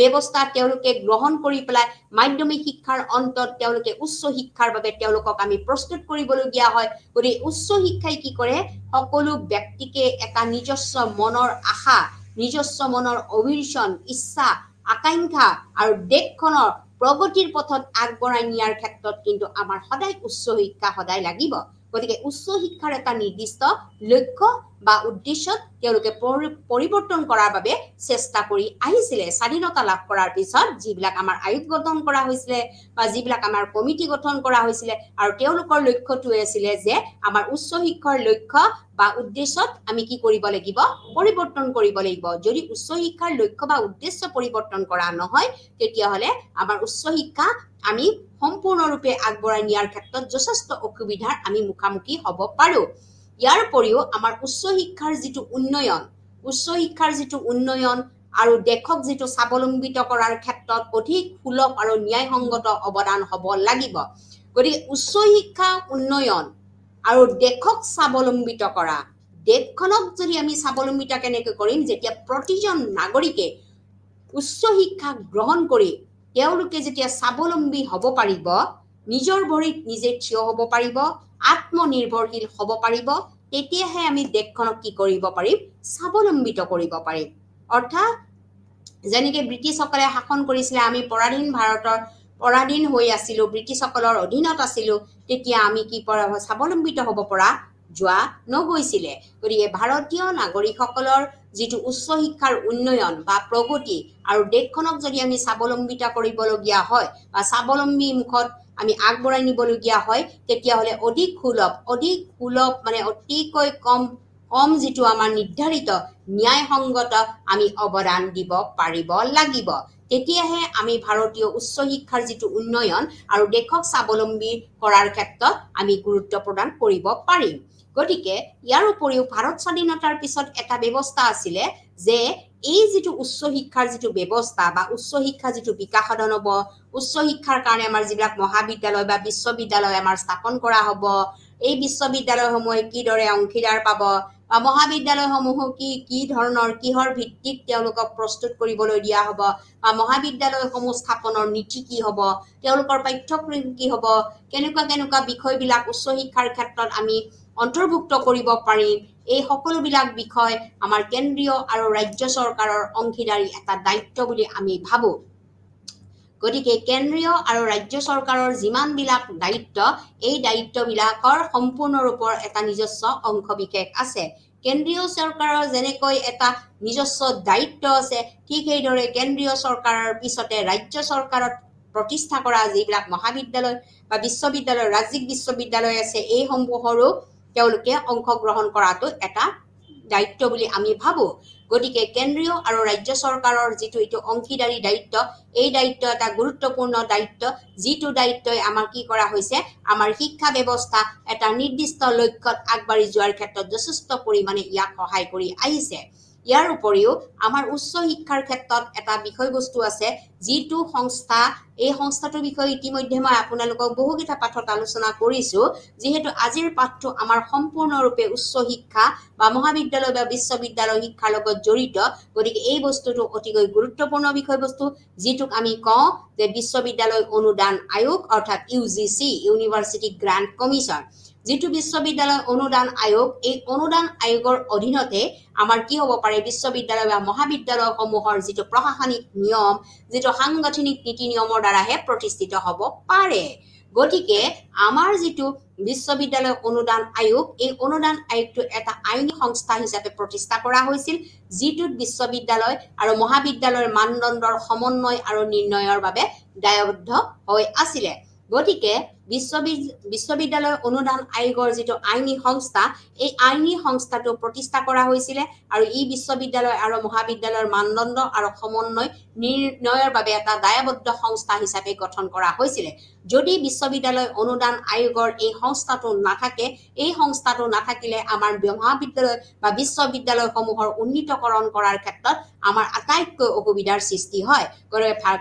ব্যৱস্থা তেওঁলোকে গ্ৰহণ কৰি পেলাই মাধ্যমিক শিক্ষাৰ অন্তত তেওঁলোকে উচ্চ শিক্ষাৰ বাবে তেওঁলোকক আমি প্ৰস্তুত কৰিবলগীয়া হয় গতিকে উচ্চ শিক্ষাই কি কৰে সকলো ব্যক্তিকে এটা নিজস্ব মনৰ আশা নিজস্ব মনৰ অভিৰুচন ইচ্ছা আকাংক্ষা আৰু দেশখনৰ প্ৰগতিৰ পথত আগবঢ়াই নিয়াৰ ক্ষেত্ৰত কিন্তু আমাৰ সদায় উচ্চ শিক্ষা সদায় লাগিব গতিকে উচ্চ শিক্ষাৰ এটা নিৰ্দিষ্ট লক্ষ্য বা উদ্দেশ্যত তেওঁলোকে পৰিৱৰ্তন কৰাৰ বাবে চেষ্টা কৰি আহিছিলে স্বাধীনতা লাভ কৰাৰ পিছত যিবিলাক আমাৰ আয়োগ গঠন কৰা হৈছিলে বা যিবিলাক আমাৰ কমিটি গঠন কৰা হৈছিলে আৰু তেওঁলোকৰ লক্ষ্যটো আছিল যে আমাৰ উচ্চ শিক্ষাৰ লক্ষ্য বা উদ্দেশ্যত আমি কি কৰিব লাগিব পৰিৱৰ্তন কৰিব লাগিব যদি উচ্চ শিক্ষাৰ লক্ষ্য বা উদ্দেশ্য পৰিৱৰ্তন কৰা নহয় তেতিয়াহলে আমাৰ উচ্চ শিক্ষা আমি সম্পূৰ্ণৰূপে আগবঢ়াই নিয়াৰ ক্ষেত্ৰত যথেষ্ট অসুবিধাৰ আমি মুখামুখি হ'ব পাৰো ইয়াৰ উপৰিও আমাৰ উচ্চ শিক্ষাৰ যিটো উন্নয়ন আৰু দেশক যিটো স্বাৱলম্বিত কৰাৰ ক্ষেত্ৰত অধিক সুলভ আৰু ন্যায়সংগত অৱদান হ'ব লাগিব গতিকে উচ্চ শিক্ষা উন্নয়ন আৰু দেশক স্বাৱলম্বিত কৰা দেশখনক যদি আমি স্বাৱলম্বিত কেনেকৈ কৰিম যেতিয়া প্ৰতিজন নাগৰিকে উচ্চ শিক্ষা গ্ৰহণ কৰি তেওঁলোকে যেতিয়া স্বাৱলম্বী হ'ব পাৰিব নিজৰ ভৰিত নিজে থিয় হ'ব পাৰিব আত্মনিৰ্ভৰশীল হ'ব পাৰিব তেতিয়াহে আমি দেশখনক কি কৰিব পাৰিম স্বাৱলম্বিত কৰিব পাৰিম অৰ্থাৎ যেনেকৈ ব্ৰিটিছসকলে শাসন কৰিছিলে আমি পৰাধীন হৈ আছিলো ব্ৰিটিছসকলৰ অধীনত আছিলো তেতিয়া আমি কি স্বাৱলম্বিত হ'ব পৰা যোৱা নগৈছিলে গতিকে ভাৰতীয় নাগৰিকসকলৰ যিটো উচ্চ শিক্ষাৰ উন্নয়ন বা প্ৰগতি আৰু দেশখনক যদি আমি স্বাৱলম্বিত কৰিবলগীয়া হয় বা স্বাৱলম্বী মুখত আমি আগবঢ়াই নিবলগীয়া হয় তেতিয়াহ'লে অধিক সুলভ মানে অতিকৈ কম যিটো আমাৰ নিৰ্ধাৰিত ন্যায়সংগত আমি অৱদান দিব পাৰিব লাগিব তেতিয়াহে আমি ভাৰতীয় উচ্চ শিক্ষাৰ যিটো উন্নয়ন আৰু দেশক স্বাৱলম্বী কৰাৰ ক্ষেত্ৰত আমি গুৰুত্ব প্ৰদান কৰিব পাৰিম গতিকে ইয়াৰ উপৰিও ভাৰত স্বাধীনতাৰ পিছত এটা ব্যৱস্থা আছিলে যে এই যিটো উচ্চ শিক্ষাৰ যিটো ব্যৱস্থা বা উচ্চ শিক্ষা যিটো বিকাশ সাধন হ'ব উচ্চ শিক্ষাৰ কাৰণে আমাৰ যিবিলাক মহাবিদ্যালয় বা বিশ্ববিদ্যালয় আমাৰ স্থাপন কৰা হ'ব এই বিশ্ববিদ্যালয়সমূহে কিদৰে অংশীদাৰ পাব বা মহাবিদ্যালয়সমূহ কি ধৰণৰ কিহৰ ভিত্তিত তেওঁলোকক প্ৰস্তুত কৰিবলৈ দিয়া হ'ব বা মহাবিদ্যালয়সমূহ স্থাপনৰ নীতি কি হ'ব তেওঁলোকৰ পাঠ্যক্ৰম কি হ'ব কেনেকুৱা বিষয়বিলাক উচ্চ শিক্ষাৰ ক্ষেত্ৰত আমি অন্তৰ্ভুক্ত কৰিব পাৰিম এই সকলোবিলাক বিষয় আমাৰ কেন্দ্ৰীয় আৰু ৰাজ্য চৰকাৰৰ অংশীদাৰী এটা দায়িত্ব বুলি আমি ভাবো গতিকে কেন্দ্ৰীয় আৰু ৰাজ্য চৰকাৰৰ যিমানবিলাক দায়িত্ব এই দায়িত্ববিলাকৰ সম্পূৰ্ণ ৰূপৰ এটা নিজস্ব অংশ বিশেষ আছে কেন্দ্ৰীয় চৰকাৰৰ যেনেকৈ এটা নিজস্ব দায়িত্ব আছে ঠিক সেইদৰে কেন্দ্ৰীয় চৰকাৰৰ পিছতে ৰাজ্য চৰকাৰত প্ৰতিষ্ঠা কৰা যিবিলাক মহাবিদ্যালয় বা বিশ্ববিদ্যালয় ৰাজ্যিক বিশ্ববিদ্যালয় আছে এই সমূহৰো তেওঁলোকে অংশগ্ৰহণ কৰাটো এটা দায়িত্ব বুলি আমি ভাবো গতিকে কেন্দ্ৰীয় আৰু ৰাজ্য চৰকাৰৰ যিটো এইটো অংশীদাৰী দায়িত্ব এই দায়িত্ব এটা গুৰুত্বপূৰ্ণ দায়িত্ব যিটো দায়িত্বই আমাৰ কি কৰা হৈছে আমাৰ শিক্ষা ব্যৱস্থা এটা নিৰ্দিষ্ট লক্ষ্যত আগবাঢ়ি যোৱাৰ ক্ষেত্ৰত যথেষ্ট পৰিমাণে ইয়াক সহায় কৰি আহিছে ইয়াৰ উপৰিও আমাৰ উচ্চ শিক্ষাৰ ক্ষেত্ৰত এটা বিষয়বস্তু আছে যিটো সংস্থা এই সংস্থাটোৰ বিষয়ে ইতিমধ্যে মই আপোনালোকক বহুকেইটা পাঠত আলোচনা কৰিছো যিহেতু আজিৰ পাঠটো আমাৰ সম্পূৰ্ণৰূপে উচ্চ শিক্ষা বা মহাবিদ্যালয় বা বিশ্ববিদ্যালয় শিক্ষাৰ লগত জড়িত গতিকে এই বস্তুটো অতিকৈ গুৰুত্বপূৰ্ণ বিষয়বস্তু যিটোক আমি কওঁ যে বিশ্ববিদ্যালয় অনুদান আয়োগ অৰ্থাৎ UGC ইউনিভাৰ্চিটি গ্ৰাণ্ট কমিশ্যন যিটো বিশ্ববিদ্যালয় অনুদান আয়োগ এই অনুদান আয়োগৰ অধীনতে আমাৰ কি হ'ব পাৰে বিশ্ববিদ্যালয় বা মহাবিদ্যালয়সমূহৰ যিটো প্ৰশাসনিক নিয়ম যিটো সাংগঠনিক নীতি নিয়মৰ দ্বাৰাহে প্ৰতিষ্ঠিত হ'ব পাৰে গতিকে আমাৰ যিটো বিশ্ববিদ্যালয় অনুদান আয়োগ এই অনুদান আয়োগটো এটা আইনী সংস্থা হিচাপে প্ৰতিষ্ঠা কৰা হৈছিল যিটোত বিশ্ববিদ্যালয় আৰু মহাবিদ্যালয়ৰ মানদণ্ডৰ সমন্বয় আৰু নিৰ্ণয়ৰ বাবে দায়বদ্ধ হৈ আছিল গতিকে বিশ্ববিদ্যালয় অনুদান আয়োগৰ যিটো আইনী সংস্থা এই আইনী সংস্থাটো প্ৰতিষ্ঠা কৰা হৈছিল আৰু ই বিশ্ববিদ্যালয় আৰু মহাবিদ্যালয়ৰ মানদণ্ড আৰু সমন্বয় নিৰ্ণয়ৰ বাবে এটা দায়বদ্ধ সংস্থা হিচাপে গঠন কৰা হৈছিল যদি বিশ্ববিদ্যালয় অনুদান আয়োগৰ এই সংস্থাটো নাথাকে এই সংস্থাটো নাথাকিলে আমাৰ মহাবিদ্যালয় বা বিশ্ববিদ্যালয়সমূহৰ উন্নীতকৰণ কৰাৰ ক্ষেত্ৰত আমাৰ আটাইতকৈ অসুবিধাৰ সৃষ্টি হয়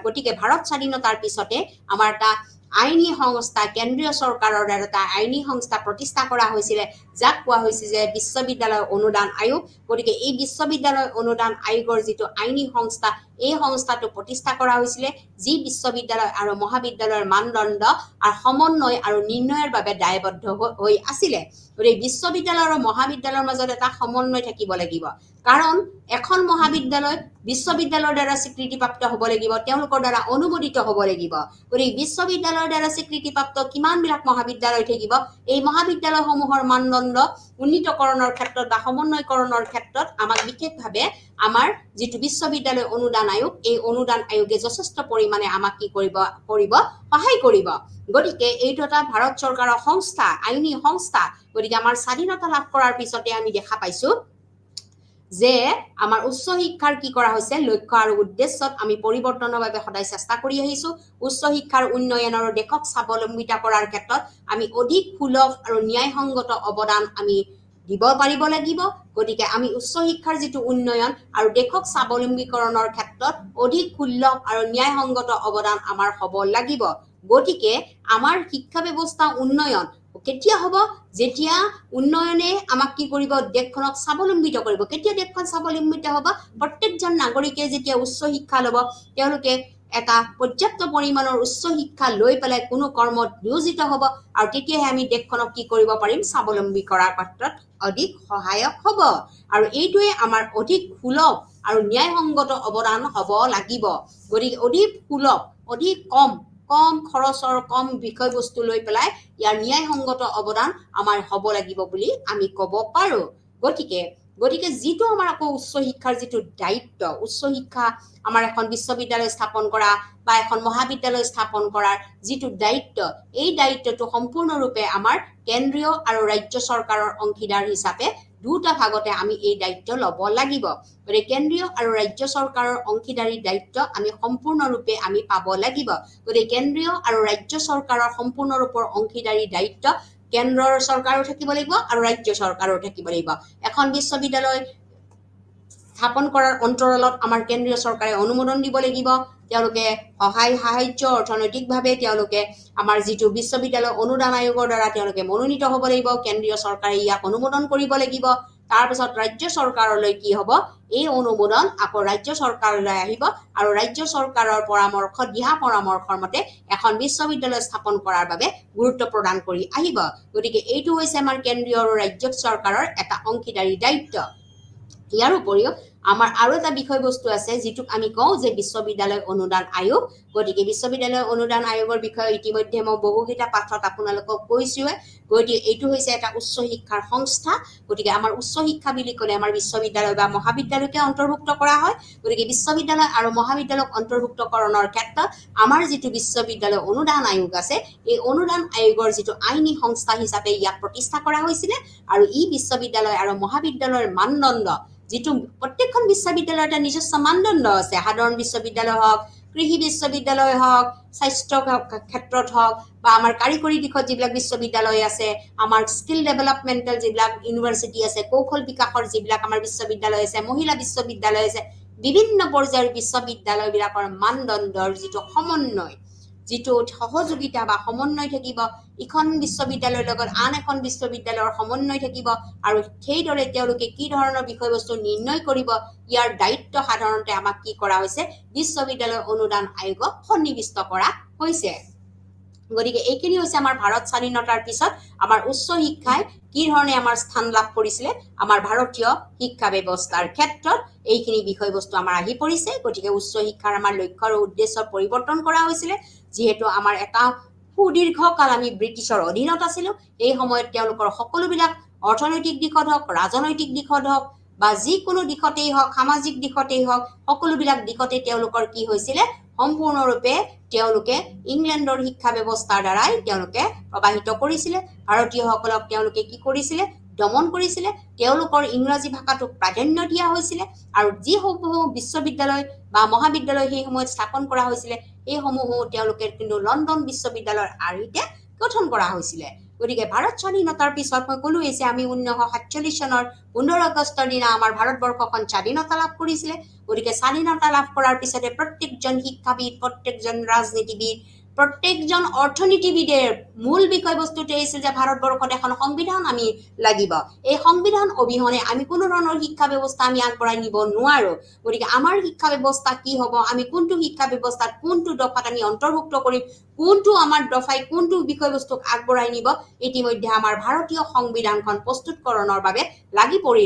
গতিকে ভাৰত স্বাধীনতাৰ পিছতে আমাৰ এটা আইনী সংস্থা কেন্দ্ৰীয় চৰকাৰৰ দ্বাৰা এটা আইনী সংস্থা প্ৰতিষ্ঠা কৰা হৈছিল যাক কোৱা হৈছিল যে বিশ্ববিদ্যালয় অনুদান আয়োগ গতিকে এই বিশ্ববিদ্যালয় অনুদান আয়োগৰ যিটো আইনী সংস্থা এই সংস্থাটো প্ৰতিষ্ঠা কৰা হৈছিল যি বিশ্ববিদ্যালয় আৰু মহাবিদ্যালয়ৰ মানদণ্ড আৰু সমন্বয় আৰু নিৰ্ণয়ৰ বাবে দায়বদ্ধ হৈ আছিল গতিকে বিশ্ববিদ্যালয় আৰু মহাবিদ্যালয়ৰ মাজত এটা সমন্বয় থাকিব লাগিব কাৰণ এখন মহাবিদ্যালয় বিশ্ববিদ্যালয়ৰ দ্বাৰা স্বীকৃতিপ্ৰাপ্ত হ'ব লাগিব তেওঁলোকৰ দ্বাৰা অনুমোদিত হ'ব লাগিব গতিকে বিশ্ববিদ্যালয়ৰ দ্বাৰা স্বীকৃতিপ্ৰাপ্ত কিমানবিলাক মহাবিদ্যালয় থাকিব এই মহাবিদ্যালয়সমূহৰ মানদণ্ড উন্নীতকৰণৰ ক্ষেত্ৰত বা সমন্বয়কৰণৰ ক্ষেত্ৰত আমাক বিশেষভাৱে আমাৰ যিটো বিশ্ববিদ্যালয় অনুদান আয়োগ এই অনুদান আয়োগে যথেষ্ট পৰিমাণে আমাক কি কৰিব সহায় কৰিব গতিকে এইটো এটা ভাৰত চৰকাৰৰ সংস্থা আইনী সংস্থা গতিকে আমাৰ স্বাধীনতা লাভ কৰাৰ পিছতে আমি দেখা পাইছো যে আমাৰ উচ্চ শিক্ষাৰ কি কৰা হৈছে লক্ষ্য আৰু উদ্দেশ্যত আমি পৰিৱৰ্তনৰ বাবে সদায় চেষ্টা কৰি আহিছো উচ্চ শিক্ষাৰ উন্নয়ন আৰু দেশক স্বাৱলম্বিতা কৰাৰ ক্ষেত্ৰত আমি অধিক সুলভ আৰু ন্যায়সংগত অৱদান আমি দিব পাৰিব লাগিব গতিকে আমি উচ্চ শিক্ষাৰ যিটো উন্নয়ন আৰু দেশক স্বাৱলম্বীকৰণৰ ক্ষেত্ৰত অধিক সুলভ আৰু ন্যায়সংগত অৱদান আমাৰ হ'ব লাগিব গতিকে আমাৰ শিক্ষা ব্যৱস্থা উন্নয়ন কেতিয়া হ'ব যেতিয়া উন্নয়নে আমাক কি কৰিব দেশখনক স্বাৱলম্বিত কৰিব কেতিয়া দেশখন স্বাৱলম্বিত হ'ব প্ৰত্যেকজন নাগৰিকে যেতিয়া উচ্চ শিক্ষা ল'ব তেওঁলোকে এটা পৰ্যাপ্ত পৰিমাণৰ উচ্চ শিক্ষা লৈ পেলাই কোনো কৰ্মত নিয়োজিত হ'ব আৰু তেতিয়াহে আমি দেশখনক কি কৰিব পাৰিম স্বাৱলম্বী কৰাৰ ক্ষেত্ৰত অধিক সহায়ক হ'ব আৰু এইটোৱে আমাৰ অধিক সুলভ আৰু ন্যায়সংগত অৱদান হ'ব লাগিব গতিকে অধিক সুলভ অধিক কম খৰচৰ কম বিষয়বস্তু লৈ পেলাই ইয়াৰ ন্যায়সংগত অৱদান আমাৰ হ'ব লাগিব বুলি আমি ক'ব পাৰো গতিকে গতিকে যিটো আমাৰ আকৌ উচ্চ শিক্ষাৰ যিটো দায়িত্ব, উচ্চ শিক্ষা আমাৰ এখন বিশ্ববিদ্যালয় স্থাপন কৰা বা এখন মহাবিদ্যালয় স্থাপন কৰাৰ যিটো দায়িত্ব, এই দায়িত্বটো সম্পূৰ্ণৰূপে আমাৰ কেন্দ্ৰীয় আৰু ৰাজ্য চৰকাৰৰ অংশীদাৰ হিচাপে দুটা ভাগতে আমি এই দায়িত্ব ল'ব লাগিব। গতিকে কেন্দ্ৰীয় আৰু ৰাজ্য চৰকাৰৰ অংশীদাৰী দায়িত্ব আমি সম্পূৰ্ণৰূপে আমি পাব লাগিব। গতিকে কেন্দ্ৰীয় আৰু ৰাজ্য চৰকাৰৰ সম্পূৰ্ণৰূপৰ অংশীদাৰী দায়িত্ব কেন্দ্ৰৰ চৰকাৰো থাকিব লাগিব আৰু ৰাজ্য চৰকাৰো থাকিব লাগিব। এখন বিশ্ববিদ্যালয় স্থাপন কৰাৰ অন্তৰালত আমাৰ কেন্দ্ৰীয় চৰকাৰে অনুমোদন দিব লাগিব। তেওঁলোকে সহায় সাহায্য অৰ্থনৈতিকভাৱে তেওঁলোকে আমাৰ যিটো বিশ্ববিদ্যালয় অনুদান আয়োগৰ দ্বাৰা তেওঁলোকে মনোনীত হ'ব লাগিব। কেন্দ্ৰীয় চৰকাৰে ইয়াক অনুমোদন কৰিব লাগিব। তাৰপিছত ৰাজ্য চৰকাৰলৈ কি হ'ব, এই অনুমোদন আকৌ ৰাজ্য চৰকাৰলৈ আহিব আৰু ৰাজ্য চৰকাৰৰ পৰামৰ্শ দিহা পৰামৰ্শৰ মতে এখন বিশ্ববিদ্যালয় স্থাপন কৰাৰ বাবে গুৰুত্ব প্ৰদান কৰি আহিব। গতিকে এইটো হৈছে আমাৰ কেন্দ্ৰীয় আৰু ৰাজ্য চৰকাৰৰ এটা অংশীদাৰী দায়িত্ব। ইয়াৰ উপৰিও আমাৰ আৰু এটা বিষয়বস্তু আছে যিটোক আমি কওঁ যে বিশ্ববিদ্যালয় অনুদান আয়োগ। গতিকে বিশ্ববিদ্যালয় অনুদান আয়োগৰ বিষয়ে ইতিমধ্যে মই বহুকেইটা পাঠত আপোনালোকক কৈছোৱে। গতিকে এইটো হৈছে এটা উচ্চ শিক্ষাৰ সংস্থা। গতিকে আমাৰ উচ্চ শিক্ষা বুলি ক'লে আমাৰ বিশ্ববিদ্যালয় বা মহাবিদ্যালয়কে অন্তৰ্ভুক্ত কৰা হয়। গতিকে বিশ্ববিদ্যালয় আৰু মহাবিদ্যালয়ক অন্তৰ্ভুক্তকৰণৰ ক্ষেত্ৰত আমাৰ যিটো বিশ্ববিদ্যালয় অনুদান আয়োগ আছে, এই অনুদান আয়োগৰ যিটো আইনী সংস্থা হিচাপে ইয়াক প্ৰতিষ্ঠা কৰা হৈছিলে আৰু ই বিশ্ববিদ্যালয় আৰু মহাবিদ্যালয়ৰ মানদণ্ড, যিটো প্ৰত্যেকখন বিশ্ববিদ্যালয়ৰ এটা নিজস্ব মানদণ্ড আছে, সাধাৰণ বিশ্ববিদ্যালয় হওক, কৃষি বিশ্ববিদ্যালয় হওক, স্বাস্থ্য ক্ষেত্ৰত হওক বা আমাৰ কাৰিকৰী দিশত যিবিলাক বিশ্ববিদ্যালয় আছে, আমাৰ স্কিল ডেভেলপমেণ্টেল যিবিলাক ইউনিভাৰ্চিটি আছে, কৌশল বিকাশৰ যিবিলাক আমাৰ বিশ্ববিদ্যালয় আছে, মহিলা বিশ্ববিদ্যালয় আছে, বিভিন্ন পৰ্যায়ৰ বিশ্ববিদ্যালয়বিলাকৰ মানদণ্ডৰ যিটো সমন্বয়, যিটো সহযোগিতা বা সমন্বয় থাকিব, ইখন বিশ্ববিদ্যালয়ৰ লগত আন এখন বিশ্ববিদ্যালয়ৰ সমন্বয় থাকিব আৰু সেইদৰে তেওঁলোকে কি ধৰণৰ বিষয়বস্তু নিৰ্ণয় কৰিব, ইয়াৰ দায়িত্ব সাধাৰণতে আমাক কি কৰা হৈছে, বিশ্ববিদ্যালয় অনুদান আয়োগক সন্নিৱিষ্ট কৰা হৈছে। গতিকে এইখিনি হৈছে আমাৰ ভাৰত স্বাধীনতাৰ পিছত আমাৰ উচ্চ শিক্ষাই কি ধৰণে আমাৰ স্থান লাভ কৰিছিলে আমাৰ ভাৰতীয় শিক্ষা ব্যৱস্থাৰ ক্ষেত্ৰত, এইখিনি বিষয়বস্তু আমাৰ আহি পৰিছে। গতিকে উচ্চ শিক্ষাৰ আমাৰ লক্ষ্য আৰু উদ্দেশ্যৰ পৰিৱৰ্তন কৰা হৈছিলে। যিহেতু আমাৰ এটা সুদীৰ্ঘকাল আমি ব্ৰিটিছৰ অধীনত আছিলো, এই সময়ত তেওঁলোকৰ সকলোবিলাক অৰ্থনৈতিক দিশত হওক, ৰাজনৈতিক দিশত হওক বা যিকোনো দিশতেই হওক, সামাজিক দিশতেই হওক, সকলোবিলাক দিশতে তেওঁলোকৰ কি হৈছিলে, সম্পূৰ্ণৰূপে তেওঁলোকে ইংলেণ্ডৰ শিক্ষা ব্যৱস্থাৰ দ্বাৰাই তেওঁলোকে প্ৰবাহিত কৰিছিলে। ভাৰতীয়সকলক তেওঁলোকে কি কৰিছিলে, দমন কৰিছিলে। তেওঁলোকৰ ইংৰাজী ভাষাটোক প্ৰাধান্য দিয়া হৈছিলে আৰু যিসমূহ বিশ্ববিদ্যালয় বা মহাবিদ্যালয় সেই সময়ত স্থাপন কৰা হৈছিলে, এইসমূহো তেওঁলোকে কিন্তু লণ্ডন বিশ্ববিদ্যালয়ৰ আৰ্হিতে গঠন কৰা হৈছিলে। গতিকে ভাৰত স্বাধীনতাৰ পিছত মই ক'লোৱে যে আমি 1947 চনৰ 15 আগষ্টৰ দিনা আমাৰ ভাৰতবৰ্ষখন স্বাধীনতা লাভ কৰিছিলে। গতিকে স্বাধীনতা লাভ কৰাৰ পিছতে প্ৰত্যেকজন শিক্ষাবিদ, প্ৰত্যেকজন ৰাজনীতিবিদ, প্ৰত্যেকজন অৰ্থনীতিবিদৰ মূল বিষয়বস্তুটোৱে আছিল যে ভাৰতবৰ্ষত এখন সংবিধান আমি লাগিব। এই সংবিধান অবিহনে আমি কোনো ধৰণৰ শিক্ষা ব্যৱস্থা আমি আগবঢ়াই নিব নোৱাৰো। গতিকে আমাৰ শিক্ষা ব্যৱস্থা কি হ'ব, আমি কোনটো শিক্ষা ব্যৱস্থাত কোনটো দফাত আমি অন্তৰ্ভুক্ত কৰিম, কোনটো আমাৰ দফাই কোনটো বিষয়বস্তুক আগবঢ়াই নিব, ইতিমধ্যে আমাৰ ভাৰতীয় সংবিধানখন প্ৰস্তুতকৰণৰ বাবে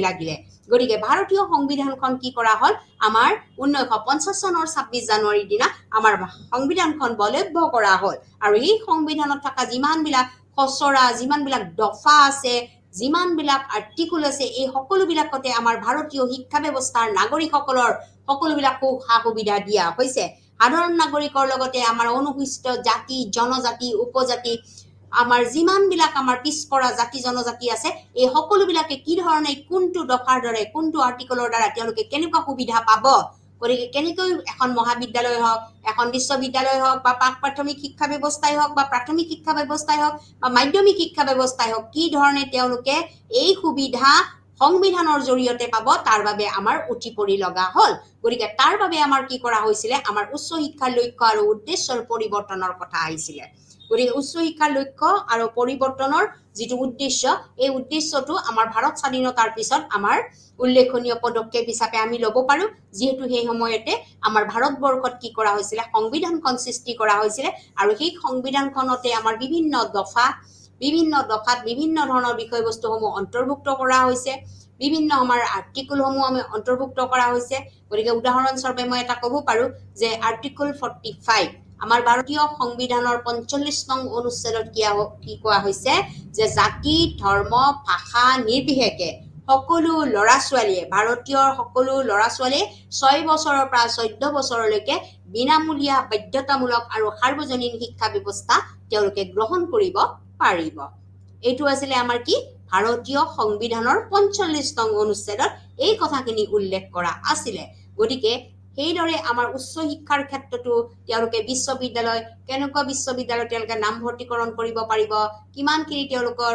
লাগিলে। গতিকে ভাৰতীয় সংবিধানখন কি কৰা হ'ল, আমাৰ 1950 চনৰ 26 জানুৱাৰীৰ দিনা আমাৰ সংবিধানখন বলবৎ কৰা হ'ল আৰু এই সংবিধানত থকা যিমানবিলাক খচৰা, যিমানবিলাক দফা আছে, যিমানবিলাক আৰ্টিকুল আছে, এই সকলোবিলাকতে আমাৰ ভাৰতীয় শিক্ষা ব্যৱস্থাৰ নাগৰিকসকলৰ সকলোবিলাক সা সুবিধা দিয়া হৈছে। সাধাৰণ নাগৰিকৰ লগতে আমাৰ অনুসূচিত জাতি, জনজাতি, উপজাতি, আমাৰ যিমানবিলাক আমাৰ পিছপৰা জাতি জনজাতি আছে, এই সকলোবিলাকে কি ধৰণে কোনটো দফাৰ দৰে কোনটো আৰ্টিকলৰ দ্বাৰা তেওঁলোকে কেনেকুৱা সুবিধা পাব, গতিকে কেনেকৈ এখন মহাবিদ্যালয় হওক, এখন বিশ্ববিদ্যালয় হওক বা প্ৰাথমিক শিক্ষা ব্যৱস্থাই হওক বা প্ৰাথমিক শিক্ষা ব্যৱস্থাই হওক বা মাধ্যমিক শিক্ষা ব্যৱস্থাই হওক, কি ধৰণে তেওঁলোকে এই সুবিধা সংবিধানৰ জৰিয়তে পাব, তাৰ বাবে আমাৰ উঠি পৰি লগা হ'ল। গতিকে তাৰ বাবে আমাৰ কি কৰা হৈছিলে, আমাৰ উচ্চ শিক্ষাৰ লক্ষ্য আৰু উদ্দেশ্যৰ পৰিৱৰ্তনৰ কথা আহিছিলে। গতিকে উচ্চ শিক্ষাৰ লক্ষ্য আৰু পৰিৱৰ্তনৰ যিটো উদ্দেশ্য, এই উদ্দেশ্যটো আমাৰ ভাৰত স্বাধীনতাৰ পিছত আমাৰ উল্লেখনীয় পদক্ষেপ হিচাপে আমি ল'ব পাৰো। যিহেতু সেই সময়তে আমাৰ ভাৰতবৰ্ষত কি কৰা হৈছিলে, সংবিধানখন সৃষ্টি কৰা হৈছিলে আৰু সেই সংবিধানখনতে আমাৰ বিভিন্ন দফাত বিভিন্ন ধৰণৰ বিষয়বস্তুসমূহ অন্তৰ্ভুক্ত কৰা হৈছে, বিভিন্ন আমাৰ আৰ্টিকুলসমূহ আমি অন্তৰ্ভুক্ত কৰা হৈছে। গতিকে উদাহৰণস্বৰূপে মই এটা ক'ব পাৰো যে আৰ্টিকুল 45 আমাৰ ভাৰতীয় সংবিধানৰ 45 নং অনুচ্ছেদত কি কোৱা হৈছে যে জাতি, ধৰ্ম, ভাষা নিৰ্বিশেষে সকলো ল'ৰা ছোৱালীয়ে ভাৰতীয় সকলো ল'ৰা ছোৱালীয়ে 6 বছৰৰ পৰা 14 বছৰলৈকে বিনামূলীয়া বাধ্যতামূলক আৰু সাৰ্বজনীন শিক্ষা ব্যৱস্থা তেওঁলোকে গ্ৰহণ কৰিব পাৰিব এইটো আছিল আমাৰ কি ভাৰতীয় সংবিধানৰ 45 নং অনুচ্ছেদত এই কথাখিনি উল্লেখ কৰা আছিল গতিকে সেইদৰে আমাৰ উচ্চ শিক্ষাৰ ক্ষেত্ৰতো তেওঁলোকে বিশ্ববিদ্যালয় কেনেকুৱা বিশ্ববিদ্যালয় তেওঁলোকে নামভৰ্তিকৰণ কৰিব পাৰিব কিমানখিনি তেওঁলোকৰ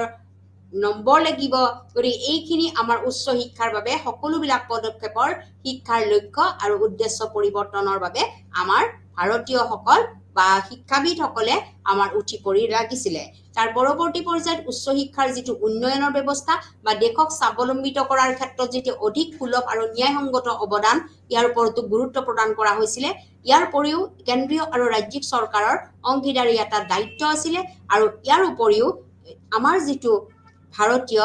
নম্বৰ লাগিব গতিকে এইখিনি আমাৰ উচ্চ শিক্ষাৰ বাবে সকলোবিলাক পদক্ষেপৰ শিক্ষাৰ লক্ষ্য আৰু উদ্দেশ্য পৰিৱৰ্তনৰ বাবে আমাৰ ভাৰতীয়সকল বা শিক্ষাবিদসকলে আমাৰ উঠি পৰি লাগিছিলে তাৰ পৰৱৰ্তী পৰ্যায়ত উচ্চ শিক্ষাৰ যিটো উন্নয়নৰ ব্যৱস্থা বা দেশক স্বাৱলম্বিত কৰাৰ ক্ষেত্ৰত যিটো অধিক সুলভ আৰু ন্যায়সংগত অৱদান ইয়াৰ ওপৰতো গুৰুত্ব প্ৰদান কৰা হৈছিলে ইয়াৰ উপৰিও কেন্দ্ৰীয় আৰু ৰাজ্যিক চৰকাৰৰ অংশীদাৰী এটা দায়িত্ব আছিল আৰু ইয়াৰ উপৰিও আমাৰ যিটো ভাৰতীয়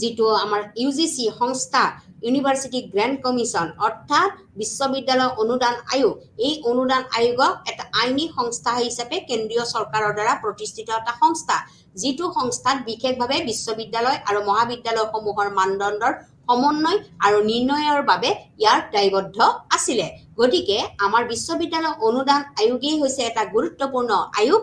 যিটো আমাৰ ইউজিচি সংস্থা ইউনিভাৰ্চিটি গ্ৰেণ্ড কমিশ্যন অৰ্থাৎ বিশ্ববিদ্যালয় অনুদান আয়োগ এই অনুদান আয়োগক এটা আইনী সংস্থা হিচাপে কেন্দ্ৰীয় চৰকাৰৰ দ্বাৰা প্ৰতিষ্ঠিত এটা সংস্থা যিটো সংস্থাত বিশেষভাৱে বিশ্ববিদ্যালয় আৰু মহাবিদ্যালয়সমূহৰ মানদণ্ডৰ সমন্বয় আৰু নিৰ্ণয়ৰ বাবে ইয়াৰ দায়বদ্ধ আছিল গতিকে আমাৰ বিশ্ববিদ্যালয় অনুদান আয়োগেই হৈছে এটা গুৰুত্বপূৰ্ণ আয়োগ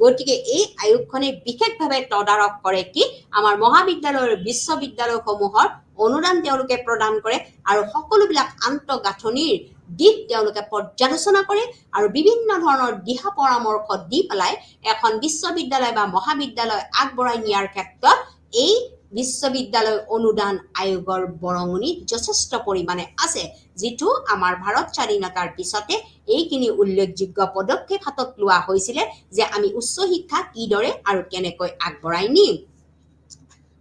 গতিকে এই আয়োগখনে বিশেষভাৱে তদাৰক কৰে কি আমাৰ মহাবিদ্যালয়ৰ বিশ্ববিদ্যালয়সমূহৰ অনুদান তেওঁলোকে প্ৰদান কৰে আৰু সকলোবিলাক আন্তঃগাঁথনিৰ দিশ তেওঁলোকে পৰ্যালোচনা কৰে আৰু বিভিন্ন ধৰণৰ দিহা পৰামৰ্শ দি পেলাই এখন বিশ্ববিদ্যালয় বা মহাবিদ্যালয় আগবঢ়াই নিয়াৰ ক্ষেত্ৰত এই বিশ্ববিদ্যালয় অনুদান আয়োগৰ বৰঙণি যথেষ্ট পৰিমাণে আছে যিটো আমাৰ ভাৰত স্বাধীনতাৰ পিছতে এইখিনি উল্লেখযোগ্য পদক্ষেপ হাতত লোৱা হৈছিল যে আমি উচ্চ শিক্ষা কিদৰে আৰু কেনেকৈ আগবঢ়াই নিম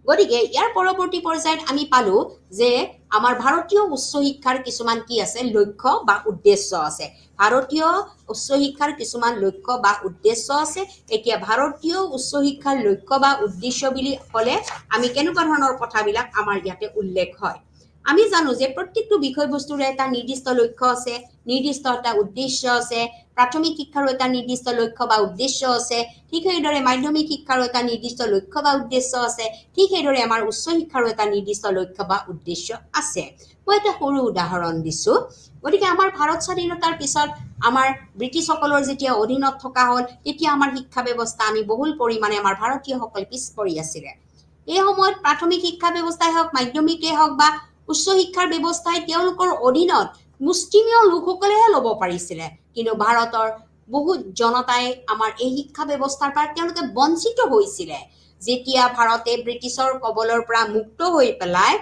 গতিকে ইয়াৰ পৰৱৰ্তী পৰ্যায়ত আমি পালো যে আমাৰ ভাৰতীয় উচ্চ শিক্ষাৰ কিছুমান কি আছে লক্ষ্য বা উদ্দেশ্য আছে ভাৰতীয় উচ্চ শিক্ষাৰ কিছুমান লক্ষ্য বা উদ্দেশ্য আছে এতিয়া ভাৰতীয় উচ্চ শিক্ষাৰ লক্ষ্য বা উদ্দেশ্য বুলি ক'লে আমি কেনেকুৱা ধৰণৰ কথাবিলাক আমাৰ ইয়াতে উল্লেখ হয় আমি জানো যে প্ৰত্যেকটো বিষয়বস্তুৰ এটা নিৰ্দিষ্ট লক্ষ্য আছে নিৰ্দিষ্ট এটা উদ্দেশ্য আছে প্ৰাথমিক শিক্ষাৰ এটা নিৰ্দিষ্ট লক্ষ্য বা উদ্দেশ্য আছে ঠিক সেইদৰে মাধ্যমিক শিক্ষাৰ এটা নিৰ্দিষ্ট লক্ষ্য বা উদ্দেশ্য আছে ঠিক সেইদৰে আমাৰ উচ্চ শিক্ষাৰ এটা নিৰ্দিষ্ট লক্ষ্য বা উদ্দেশ্য আছে মই এটা সৰু উদাহৰণ দিছো গতিকে আমাৰ ভাৰত স্বাধীনতাৰ পিছত আমাৰ ব্ৰিটিছসকলৰ যেতিয়া অধীনত থকা হ'ল তেতিয়া আমাৰ শিক্ষা ব্যৱস্থা আমি বহুল পৰিমাণে আমাৰ ভাৰতীয়সকল পিছ পৰি আছিলে এই সময়ত প্ৰাথমিক শিক্ষা ব্যৱস্থাই হওক মাধ্যমিকেই হওক বা উচ্চ শিক্ষাৰ ব্যৱস্থাই তেওঁলোকৰ অধীনত মুষ্টিমীয় লোকসকলেহে ল'ব পাৰিছিলে কিন্তু ভাৰতৰ বহুত জনতাই আমাৰ এই শিক্ষা ব্যৱস্থাৰ পৰা তেওঁলোকে বঞ্চিত হৈছিলে যেতিয়া ভাৰতে ব্ৰিটিছৰ কবলৰ পৰা মুক্ত হৈ পেলাই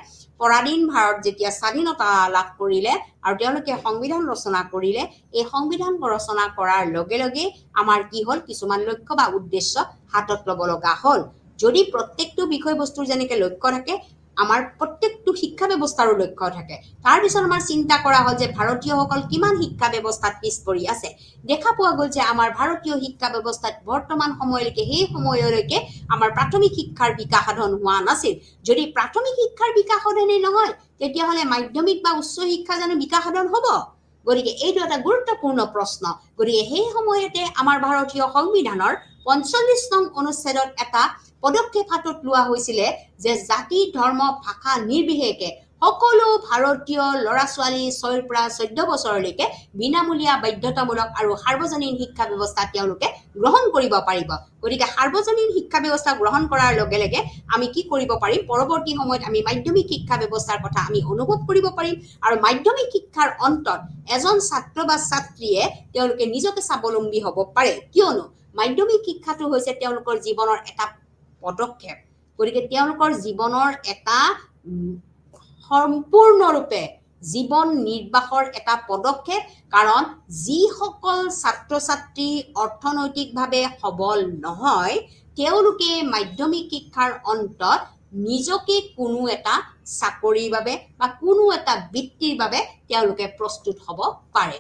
পৰাধীন ভাৰত যেতিয়া স্বাধীনতা লাভ কৰিলে আৰু তেওঁলোকে সংবিধান ৰচনা কৰিলে এই সংবিধান ৰচনা কৰাৰ লগে লগে আমাৰ কি হ'ল কিছুমান লক্ষ্য বা উদ্দেশ্য হাতত ল'ব লগা হ'ল যদি প্ৰত্যেকটো বিষয়বস্তুৰ যেনেকৈ লক্ষ্য থাকে আমাৰ প্ৰত্যেকটো শিক্ষা ব্যৱস্থাৰো লক্ষ্য থাকে তাৰ পিছত আমাৰ চিন্তা কৰা হ'ল যে ভাৰতীয়সকল কিমান শিক্ষা ব্যৱস্থাত পিছ পৰি আছে দেখা পোৱা গ'ল যে আমাৰ ভাৰতীয় শিক্ষা ব্যৱস্থাত বৰ্তমান সময়লৈকে সেই সময়লৈকে আমাৰ প্ৰাথমিক শিক্ষাৰ বিকাশ সাধন হোৱা নাছিল যদি প্ৰাথমিক শিক্ষাৰ বিকাশ সাধনেই নহয় তেতিয়াহ'লে মাধ্যমিক বা উচ্চ শিক্ষা জানো বিকাশ সাধন হ'ব গতিকে এইটো এটা গুৰুত্বপূৰ্ণ প্ৰশ্ন গতিকে সেই সময়তে আমাৰ ভাৰতীয় সংবিধানৰ 45 নং অনুচ্ছেদত এটা পদক্ষেপ হাতত লোৱা হৈছিলে যে জাতি ধৰ্ম ভাষা নিৰ্বিশেষে সকলো ভাৰতীয় ল'ৰা ছোৱালী 6 পৰা 14 বছৰলৈকে বিনামূলীয়া বাধ্যতামূলক আৰু সাৰ্বজনীন শিক্ষা ব্যৱস্থা তেওঁলোকে গ্ৰহণ কৰিব পাৰিব গতিকে সাৰ্বজনীন শিক্ষা ব্যৱস্থা গ্ৰহণ কৰাৰ লগে লগে আমি কি কৰিব পাৰিম পৰৱৰ্তী সময়ত আমি মাধ্যমিক শিক্ষা ব্যৱস্থাৰ কথা আমি অনুভৱ কৰিব পাৰিম আৰু মাধ্যমিক শিক্ষাৰ অন্তত এজন ছাত্ৰ বা ছাত্ৰীয়ে তেওঁলোকে নিজকে স্বাৱলম্বী হ'ব পাৰে কিয়নো মাধ্যমিক শিক্ষাটো হৈছে তেওঁলোকৰ জীৱনৰ এটা পদক্ষেপ গতিকে তেওঁলোকৰ জীৱনৰ এটা সম্পূৰ্ণৰূপে জীৱন নিৰ্বাহৰ এটা পদক্ষেপ কাৰণ যিসকল ছাত্ৰ ছাত্ৰী অৰ্থনৈতিকভাৱে সবল নহয় তেওঁলোকে মাধ্যমিক শিক্ষাৰ অন্তত নিজকে কোনো এটা চাকৰিৰ বাবে বা কোনো এটা বৃত্তিৰ বাবে তেওঁলোকে প্ৰস্তুত হ'ব পাৰে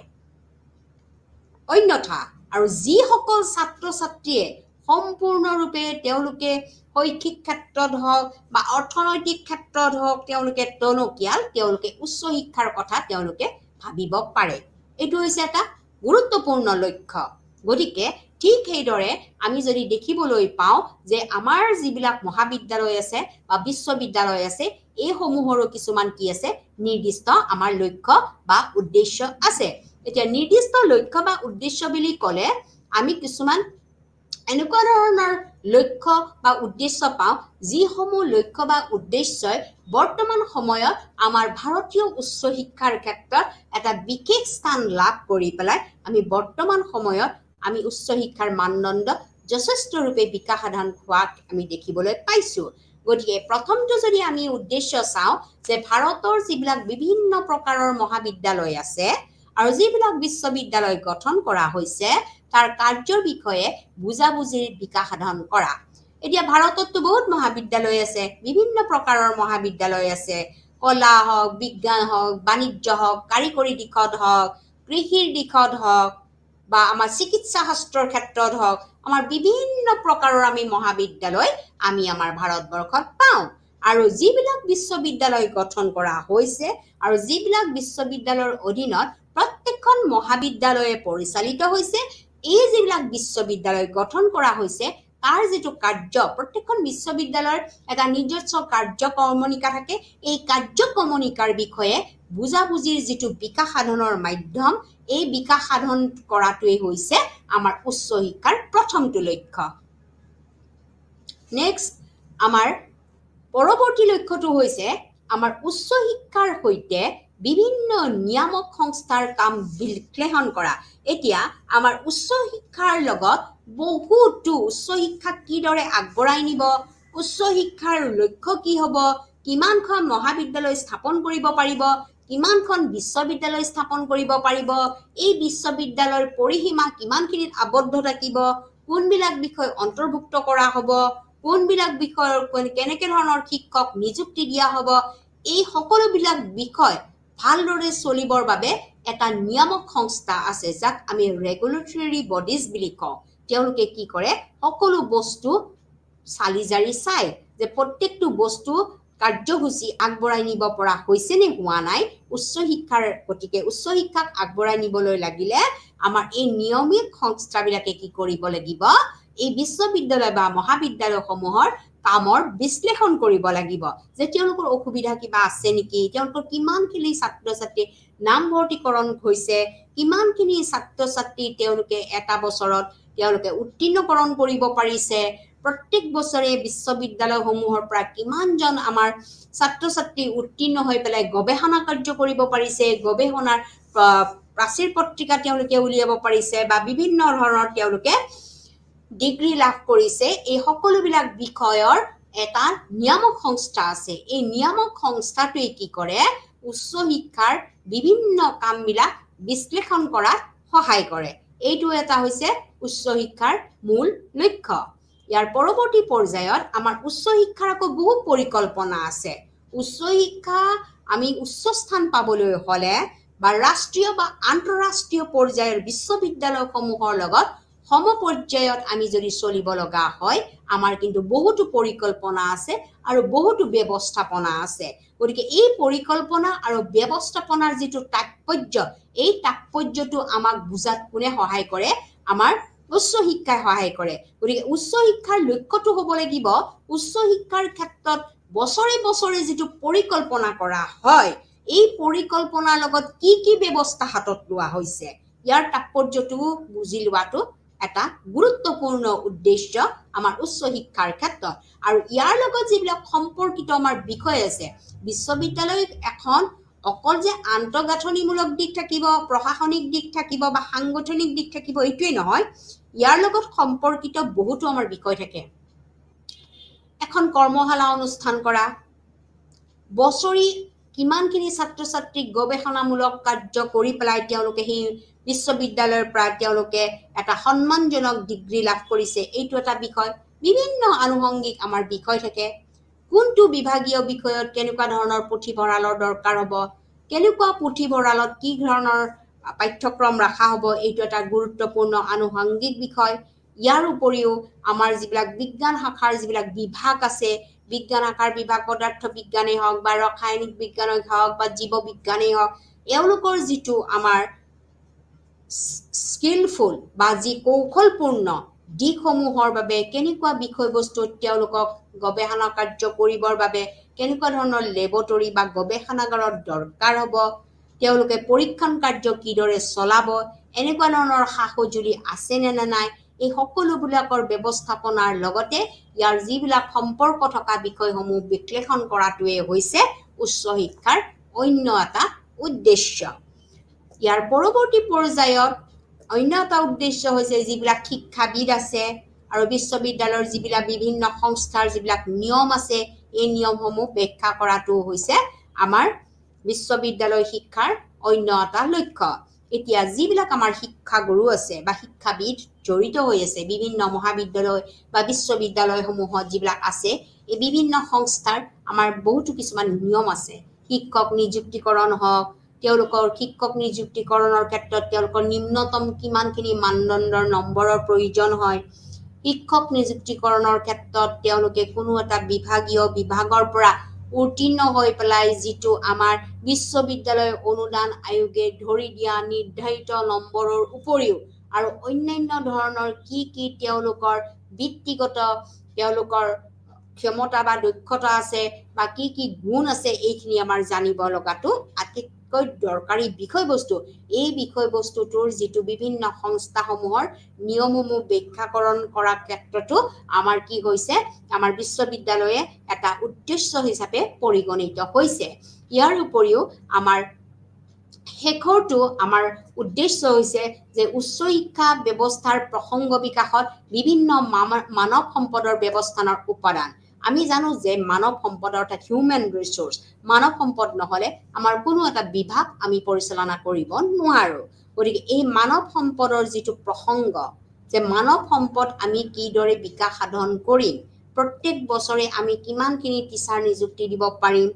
অন্যথা আৰু যিসকল ছাত্ৰ ছাত্ৰীয়ে সম্পূৰ্ণৰূপে তেওঁলোকে শৈক্ষিক ক্ষেত্ৰত হওক বা অৰ্থনৈতিক ক্ষেত্ৰত হওক তেওঁলোকে টনকিয়াল তেওঁলোকে উচ্চ শিক্ষাৰ কথা তেওঁলোকে ভাবিব পাৰে এইটো হৈছে এটা গুৰুত্বপূৰ্ণ লক্ষ্য গতিকে ঠিক সেইদৰে আমি যদি দেখিবলৈ পাওঁ যে আমাৰ যিবিলাক মহাবিদ্যালয় আছে বা বিশ্ববিদ্যালয় আছে এই সমূহৰো কিছুমান কি আছে নিৰ্দিষ্ট আমাৰ লক্ষ্য বা উদ্দেশ্য আছে এতিয়া নিৰ্দিষ্ট লক্ষ্য বা উদ্দেশ্য বুলি ক'লে আমি কিছুমান এনেকুৱা ধৰণৰ লক্ষ্য বা উদ্দেশ্য পাওঁ যিসমূহ লক্ষ্য বা উদ্দেশ্যই বৰ্তমান সময়ত আমাৰ ভাৰতীয় উচ্চ শিক্ষাৰ ক্ষেত্ৰত এটা বিশেষ স্থান লাভ কৰি পেলাই আমি বৰ্তমান সময়ত আমি উচ্চ শিক্ষাৰ মানদণ্ড যথেষ্ট ৰূপে বিকাশ সাধন হোৱাক আমি দেখিবলৈ পাইছো গতিকে প্ৰথমটো যদি আমি উদ্দেশ্য চাওঁ যে ভাৰতৰ যিবিলাক বিভিন্ন প্ৰকাৰৰ মহাবিদ্যালয় আছে আৰু যিবিলাক বিশ্ববিদ্যালয় গঠন কৰা হৈছে তাৰ কাৰ্যৰ বিষয়ে বুজাবুজিৰ বিকাশ সাধন কৰা এতিয়া ভাৰততো বহুত মহাবিদ্যালয় আছে বিভিন্ন প্ৰকাৰৰ মহাবিদ্যালয় আছে কলা হওক বিজ্ঞান হওক বাণিজ্য হওক কাৰিকৰী দিশত হওক কৃষিৰ দিশত হওক বা আমাৰ চিকিৎসা শাস্ত্ৰৰ ক্ষেত্ৰত হওক আমাৰ বিভিন্ন প্ৰকাৰৰ আমি মহাবিদ্যালয় আমি আমাৰ ভাৰতবৰ্ষত পাওঁ আৰু যিবিলাক বিশ্ববিদ্যালয় গঠন কৰা হৈছে আৰু যিবিলাক বিশ্ববিদ্যালয়ৰ অধীনত প্ৰত্যেকখন মহাবিদ্যালয়ে পৰিচালিত হৈছে এই যিবিলাক বিশ্ববিদ্যালয় গঠন কৰা হৈছে তাৰ যেটো কাৰ্য প্ৰত্যেকখন বিশ্ববিদ্যালয়ৰ এটা নিজস্ব কাৰ্যক্ৰমণিকা থাকে এই কাৰ্যক্ৰমণিকাৰ বিষয়ে বুজাবুজিৰ যেটো বিকাশ সাধনৰ মাধ্যম এই বিকাশ সাধন কৰাটোই হৈছে আমাৰ উচ্চ শিক্ষাৰ প্ৰথমটো লক্ষ্য নেক্সট আমাৰ পৰৱৰ্তী লক্ষ্যটো হৈছে আমাৰ উচ্চ শিক্ষাৰ সৈতে বিভিন্ন নিয়ামক সংস্থাৰ কাম বিশ্লেষণ কৰা এতিয়া আমাৰ উচ্চ শিক্ষাৰ লগত বহুতো উচ্চ শিক্ষাক কিদৰে আগবঢ়াই নিব উচ্চ শিক্ষাৰ লক্ষ্য কি হ'ব কিমানখন মহাবিদ্যালয় স্থাপন কৰিব পাৰিব কিমানখন বিশ্ববিদ্যালয় স্থাপন কৰিব পাৰিব এই বিশ্ববিদ্যালয়ৰ পৰিসীমা কিমানখিনিত আবদ্ধ থাকিব কোনবিলাক বিষয় অন্তৰ্ভুক্ত কৰা হ'ব কোনবিলাক বিষয়ৰ কেনেকে ধৰণৰ শিক্ষক নিযুক্তি দিয়া হ'ব এই সকলোবিলাক বিষয় ভালদৰে চলিবৰ বাবে এটা নিয়ামক সংস্থা আছে যাক আমি ৰেগুলেটৰী বডিজ বুলি কওঁ তেওঁলোকে কি কৰে সকলো বস্তু চালি জাৰি চাই যে প্ৰত্যেকটো বস্তু কাৰ্যসূচী আগবঢ়াই নিব পৰা হৈছে নে হোৱা নাই উচ্চ শিক্ষাৰ গতিকে উচ্চ শিক্ষাক আগবঢ়াই নিবলৈ লাগিলে আমাৰ এই নিয়মিত সংস্থাবিলাকে কি কৰিব লাগিব এই বিশ্ববিদ্যালয় বা মহাবিদ্যালয়সমূহৰ কামৰ বিশ্লেষণ কৰিব লাগিব যে তেওঁলোকৰ অসুবিধা কিবা আছে নেকি তেওঁলোকৰ কিমানখিনি ছাত্ৰ ছাত্ৰী নামভৰ্তিকৰণ হৈছে কিমানখিনি ছাত্ৰ ছাত্ৰী তেওঁলোকে এটা বছৰত তেওঁলোকে উত্তীৰ্ণকৰণ কৰিব পাৰিছে প্ৰত্যেক বছৰে বিশ্ববিদ্যালয়সমূহৰ পৰা কিমানজন আমাৰ ছাত্ৰ ছাত্ৰী উত্তীৰ্ণ হৈ পেলাই গৱেষণা কাৰ্য কৰিব পাৰিছে গৱেষণাৰ প্ৰাচীৰ পত্ৰিকা তেওঁলোকে উলিয়াব পাৰিছে বা বিভিন্ন ধৰণৰ তেওঁলোকে ডিগ্ৰী লাভ কৰিছে এই সকলোবিলাক বিষয়ৰ এটা নিয়ামক সংস্থা আছে এই নিয়ামক সংস্থাটোৱে কি কৰে উচ্চ শিক্ষাৰ বিভিন্ন কামবিলাক বিশ্লেষণ কৰাত সহায় কৰে এইটো এটা হৈছে উচ্চ শিক্ষাৰ মূল লক্ষ্য ইয়াৰ পৰৱৰ্তী পৰ্যায়ত আমাৰ উচ্চ শিক্ষাৰ আকৌ বহু পৰিকল্পনা আছে উচ্চ শিক্ষা আমি উচ্চ স্থান পাবলৈ হলে বা ৰাষ্ট্ৰীয় বা আন্তঃৰাষ্ট্ৰীয় পৰ্যায়ৰ বিশ্ববিদ্যালয়সমূহৰ লগত সমপৰ্যায়ত আমি যদি চলিব লগা হয় আমাৰ কিন্তু বহুতো পৰিকল্পনা আছে আৰু বহুতো ব্যৱস্থাপনা আছে গতিকে এই পৰিকল্পনা আৰু ব্যৱস্থাপনাৰ যেটো তাৎপৰ্য এই তাৎপৰ্যটো আমাক বুজাত কোনে সহায় কৰে আমাৰ উচ্চ শিক্ষাই সহায় কৰে গতিকে উচ্চ শিক্ষাৰ লক্ষ্যটো হ'ব লাগিব উচ্চ শিক্ষাৰ ক্ষেত্ৰত বছৰে বছৰে যেটো পৰিকল্পনা কৰা হয় এই পৰিকল্পনাৰ লগত কি কি ব্যৱস্থা হাতত লোৱা হৈছে ইয়াৰ তাৎপৰ্যটো বুজি লোৱাটো এটা গুৰুত্বপূৰ্ণ উদ্দেশ্য আমাৰ উচ্চ শিক্ষাৰ ক্ষেত্ৰত আৰু ইয়াৰ লগত যিবিলাক সম্পৰ্কিত আমাৰ বিষয় আছে বিশ্ববিদ্যালয় এখন অকল যে আন্তঃগাঁথনিমূলক দিশ থাকিব প্ৰশাসনিক দিশ থাকিব বা সাংগঠনিক দিশ থাকিব এইটোৱে নহয় ইয়াৰ লগত সম্পৰ্কিত বহুতো আমাৰ বিষয় থাকে এখন কৰ্মশালা অনুষ্ঠান কৰা বছৰি কিমানখিনি ছাত্ৰ ছাত্ৰীক গৱেষণামূলক কাৰ্য কৰি পেলাই তেওঁলোকে সেই বিশ্ববিদ্যালয়ৰ পৰা তেওঁলোকে এটা সন্মানজনক ডিগ্ৰী লাভ কৰিছে এইটো এটা বিষয় বিভিন্ন আনুষংগিক আমাৰ বিষয় থাকে কোনটো বিভাগীয় বিষয়ত কেনেকুৱা ধৰণৰ পুথিভঁৰালৰ দৰকাৰ হ'ব কেনেকুৱা পুথিভঁৰালত কি ধৰণৰ পাঠ্যক্ৰম ৰাখা হ'ব এইটো এটা গুৰুত্বপূৰ্ণ আনুষংগিক বিষয় ইয়াৰ উপৰিও আমাৰ যিবিলাক বিজ্ঞান শাখাৰ যিবিলাক বিভাগ আছে বিজ্ঞান শাখাৰ বিভাগ পদাৰ্থ বিজ্ঞানেই হওক বা ৰাসায়নিক বিজ্ঞানেই হওক বা জীৱ বিজ্ঞানেই হওক এওঁলোকৰ যিটো আমাৰ স্কিলফুল বা যি কৌশলপূৰ্ণ দিশসমূহৰ বাবে কেনেকুৱা বিষয়বস্তু তেওঁলোকক গৱেষণা কাৰ্য কৰিবৰ বাবে কেনেকুৱা ধৰণৰ লেবৰেটৰী বা গৱেষণাগাৰৰ দৰকাৰ হ'ব, তেওঁলোকে পৰীক্ষণ কাৰ্য কিদৰে চলাব, এনেকুৱা ধৰণৰ সা সঁজুলি আছে নে নাই, এই সকলোবিলাকৰ ব্যৱস্থাপনাৰ লগতে ইয়াৰ যিবিলাক সম্পৰ্ক থকা বিষয়সমূহ বিশ্লেষণ কৰাটোৱে হৈছে উচ্চ শিক্ষাৰ অন্য এটা উদ্দেশ্য। ইয়াৰ পৰৱৰ্তী পৰ্যায়ত অন্য এটা উদ্দেশ্য হৈছে যিবিলাক শিক্ষাবিদ আছে আৰু বিশ্ববিদ্যালয়ৰ যিবিলাক বিভিন্ন সংস্থাৰ যিবিলাক নিয়ম আছে, এই নিয়মসমূহ ব্যাখ্যা কৰাটো হৈছে আমাৰ বিশ্ববিদ্যালয় শিক্ষাৰ অন্য এটা লক্ষ্য। এতিয়া যিবিলাক আমাৰ শিক্ষাগুৰু আছে বা শিক্ষাবিদ জড়িত হৈ আছে বিভিন্ন মহাবিদ্যালয় বা বিশ্ববিদ্যালয়সমূহত যিবিলাক আছে, এই বিভিন্ন সংস্থাৰ আমাৰ বহুতো কিছুমান নিয়ম আছে। শিক্ষক নিযুক্তিকৰণ হওক, তেওঁলোকৰ শিক্ষক নিযুক্তিকৰণৰ ক্ষেত্ৰত তেওঁলোকৰ নিম্নতম কিমানখিনি মানদণ্ডৰ নম্বৰৰ প্ৰয়োজন হয়। শিক্ষক নিযুক্তিকৰণৰ ক্ষেত্ৰত তেওঁলোকে কোনো এটা বিভাগৰ পৰা উত্তীৰ্ণ হৈ পেলাই যিটো আমাৰ বিশ্ববিদ্যালয় অনুদান আয়োগে ধৰি দিয়া নিৰ্ধাৰিত নম্বৰৰ উপৰিও আৰু অন্যান্য ধৰণৰ কি তেওঁলোকৰ বৃত্তিগত তেওঁলোকৰ ক্ষমতা বা দক্ষতা আছে বা কি গুণ আছে, এইখিনি আমাৰ জানিব লগাটো আটাইতকৈ দৰকাৰী বিষয়বস্তু। এই বিষয়বস্তুটোৰ যিটো বিভিন্ন সংস্থাসমূহৰ নিয়মসমূহ ব্যাখ্যাকৰণ কৰাৰ ক্ষেত্ৰতো আমাৰ কি হৈছে, আমাৰ বিশ্ববিদ্যালয়ে এটা উদ্দেশ্য হিচাপে পৰিগণিত হৈছে। ইয়াৰ উপৰিও আমাৰ শেষৰটো আমাৰ উদ্দেশ্য হৈছে যে উচ্চ শিক্ষা ব্যৱস্থাৰ প্ৰসংগ বিকাশত বিভিন্ন মানৱ সম্পদৰ ব্যৱস্থানৰ উপাদান। আমি জানো যে মানৱ সম্পদ অৰ্থাৎ হিউমেন ৰিচোৰ্চ, মানৱ সম্পদ নহ'লে আমাৰ কোনো এটা বিভাগ আমি পৰিচালনা কৰিব নোৱাৰো। গতিকে এই মানৱ সম্পদৰ যিটো প্ৰসংগ, যে মানৱ সম্পদ আমি কিদৰে বিকাশ সাধন কৰিম, প্ৰত্যেক বছৰে আমি কিমানখিনি টিচাৰ নিযুক্তি দিব পাৰিম,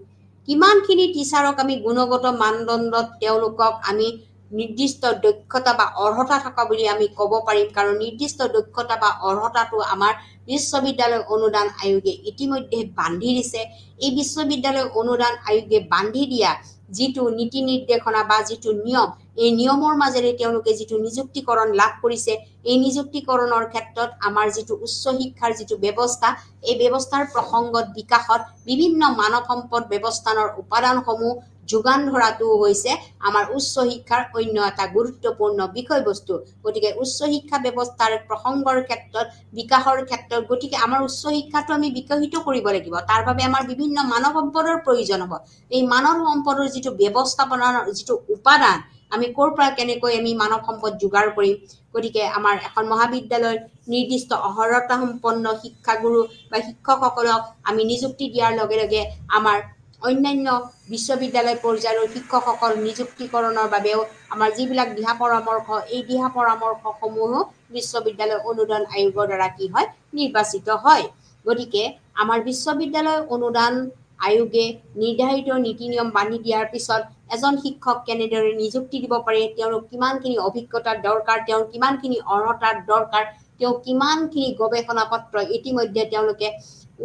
কিমানখিনি টিচাৰক আমি গুণগত মানদণ্ডত তেওঁলোকক আমি নিৰ্দিষ্ট দক্ষতা বা অৰ্হতা থকা বুলি আমি ক'ব পাৰিম। কাৰণ নিৰ্দিষ্ট দক্ষতা বা অৰ্হতাটো আমাৰ বিশ্ববিদ্যালয় অনুদান আয়োগে ইতিমধ্যে বান্ধি দিছে। এই বিশ্ববিদ্যালয় অনুদান আয়োগে বান্ধি দিয়া যিটো নীতি নিৰ্দেশনা বা যিটো নিয়ম, এই নিয়মৰ মাজেৰে তেওঁলোকে যিটো নিযুক্তিকৰণ লাভ কৰিছে, এই নিযুক্তিকৰণৰ ক্ষেত্ৰত আমাৰ যিটো উচ্চ শিক্ষাৰ যিটো ব্যৱস্থা, এই ব্যৱস্থাৰ প্ৰসংগত বিকাশত বিভিন্ন মানৱ সম্পদ ব্যৱস্থানৰ উপাদানসমূহ যোগান ধৰাটো হৈছে আমাৰ উচ্চ শিক্ষাৰ অন্য এটা গুৰুত্বপূৰ্ণ বিষয়বস্তু। গতিকে উচ্চ শিক্ষা ব্যৱস্থাৰ প্ৰসংগৰ ক্ষেত্ৰত বিকাশৰ ক্ষেত্ৰত গতিকে আমাৰ উচ্চ শিক্ষাটো আমি বিকশিত কৰিব লাগিব। তাৰ বাবে আমাৰ বিভিন্ন মানৱ সম্পদৰ প্ৰয়োজন হ'ব। এই মানৱ সম্পদৰ যিটো ব্যৱস্থাপনাৰ যিটো উপাদান, আমি ক'ৰ পৰা কেনেকৈ আমি মানৱ সম্পদ যোগাৰ কৰিম। গতিকে আমাৰ এখন মহাবিদ্যালয়ৰ নিৰ্দিষ্ট অৰ্হতা সম্পন্ন শিক্ষাগুৰু বা শিক্ষকসকলক আমি নিযুক্তি দিয়াৰ লগে লগে আমাৰ অন্যান্য বিশ্ববিদ্যালয় পৰ্যায়ৰ শিক্ষকসকল নিযুক্তিকৰণৰ বাবেও আমাৰ যিবিলাক দিহা পৰামৰ্শ, এই দিহা পৰামৰ্শসমূহো বিশ্ববিদ্যালয় অনুদান আয়োগৰ দ্বাৰা কি হয়, নিৰ্বাচিত হয়। গতিকে আমাৰ বিশ্ববিদ্যালয় অনুদান আয়োগে নিৰ্ধাৰিত নীতি নিয়ম বান্ধি দিয়াৰ পিছত এজন শিক্ষক কেনেদৰে নিযুক্তি দিব পাৰে, তেওঁলোক কিমানখিনি অভিজ্ঞতাৰ দৰকাৰ, তেওঁৰ কিমানখিনি অৰ্হতাৰ দৰকাৰ, তেওঁ কিমানখিনি গৱেষণা পত্ৰ ইতিমধ্যে তেওঁলোকে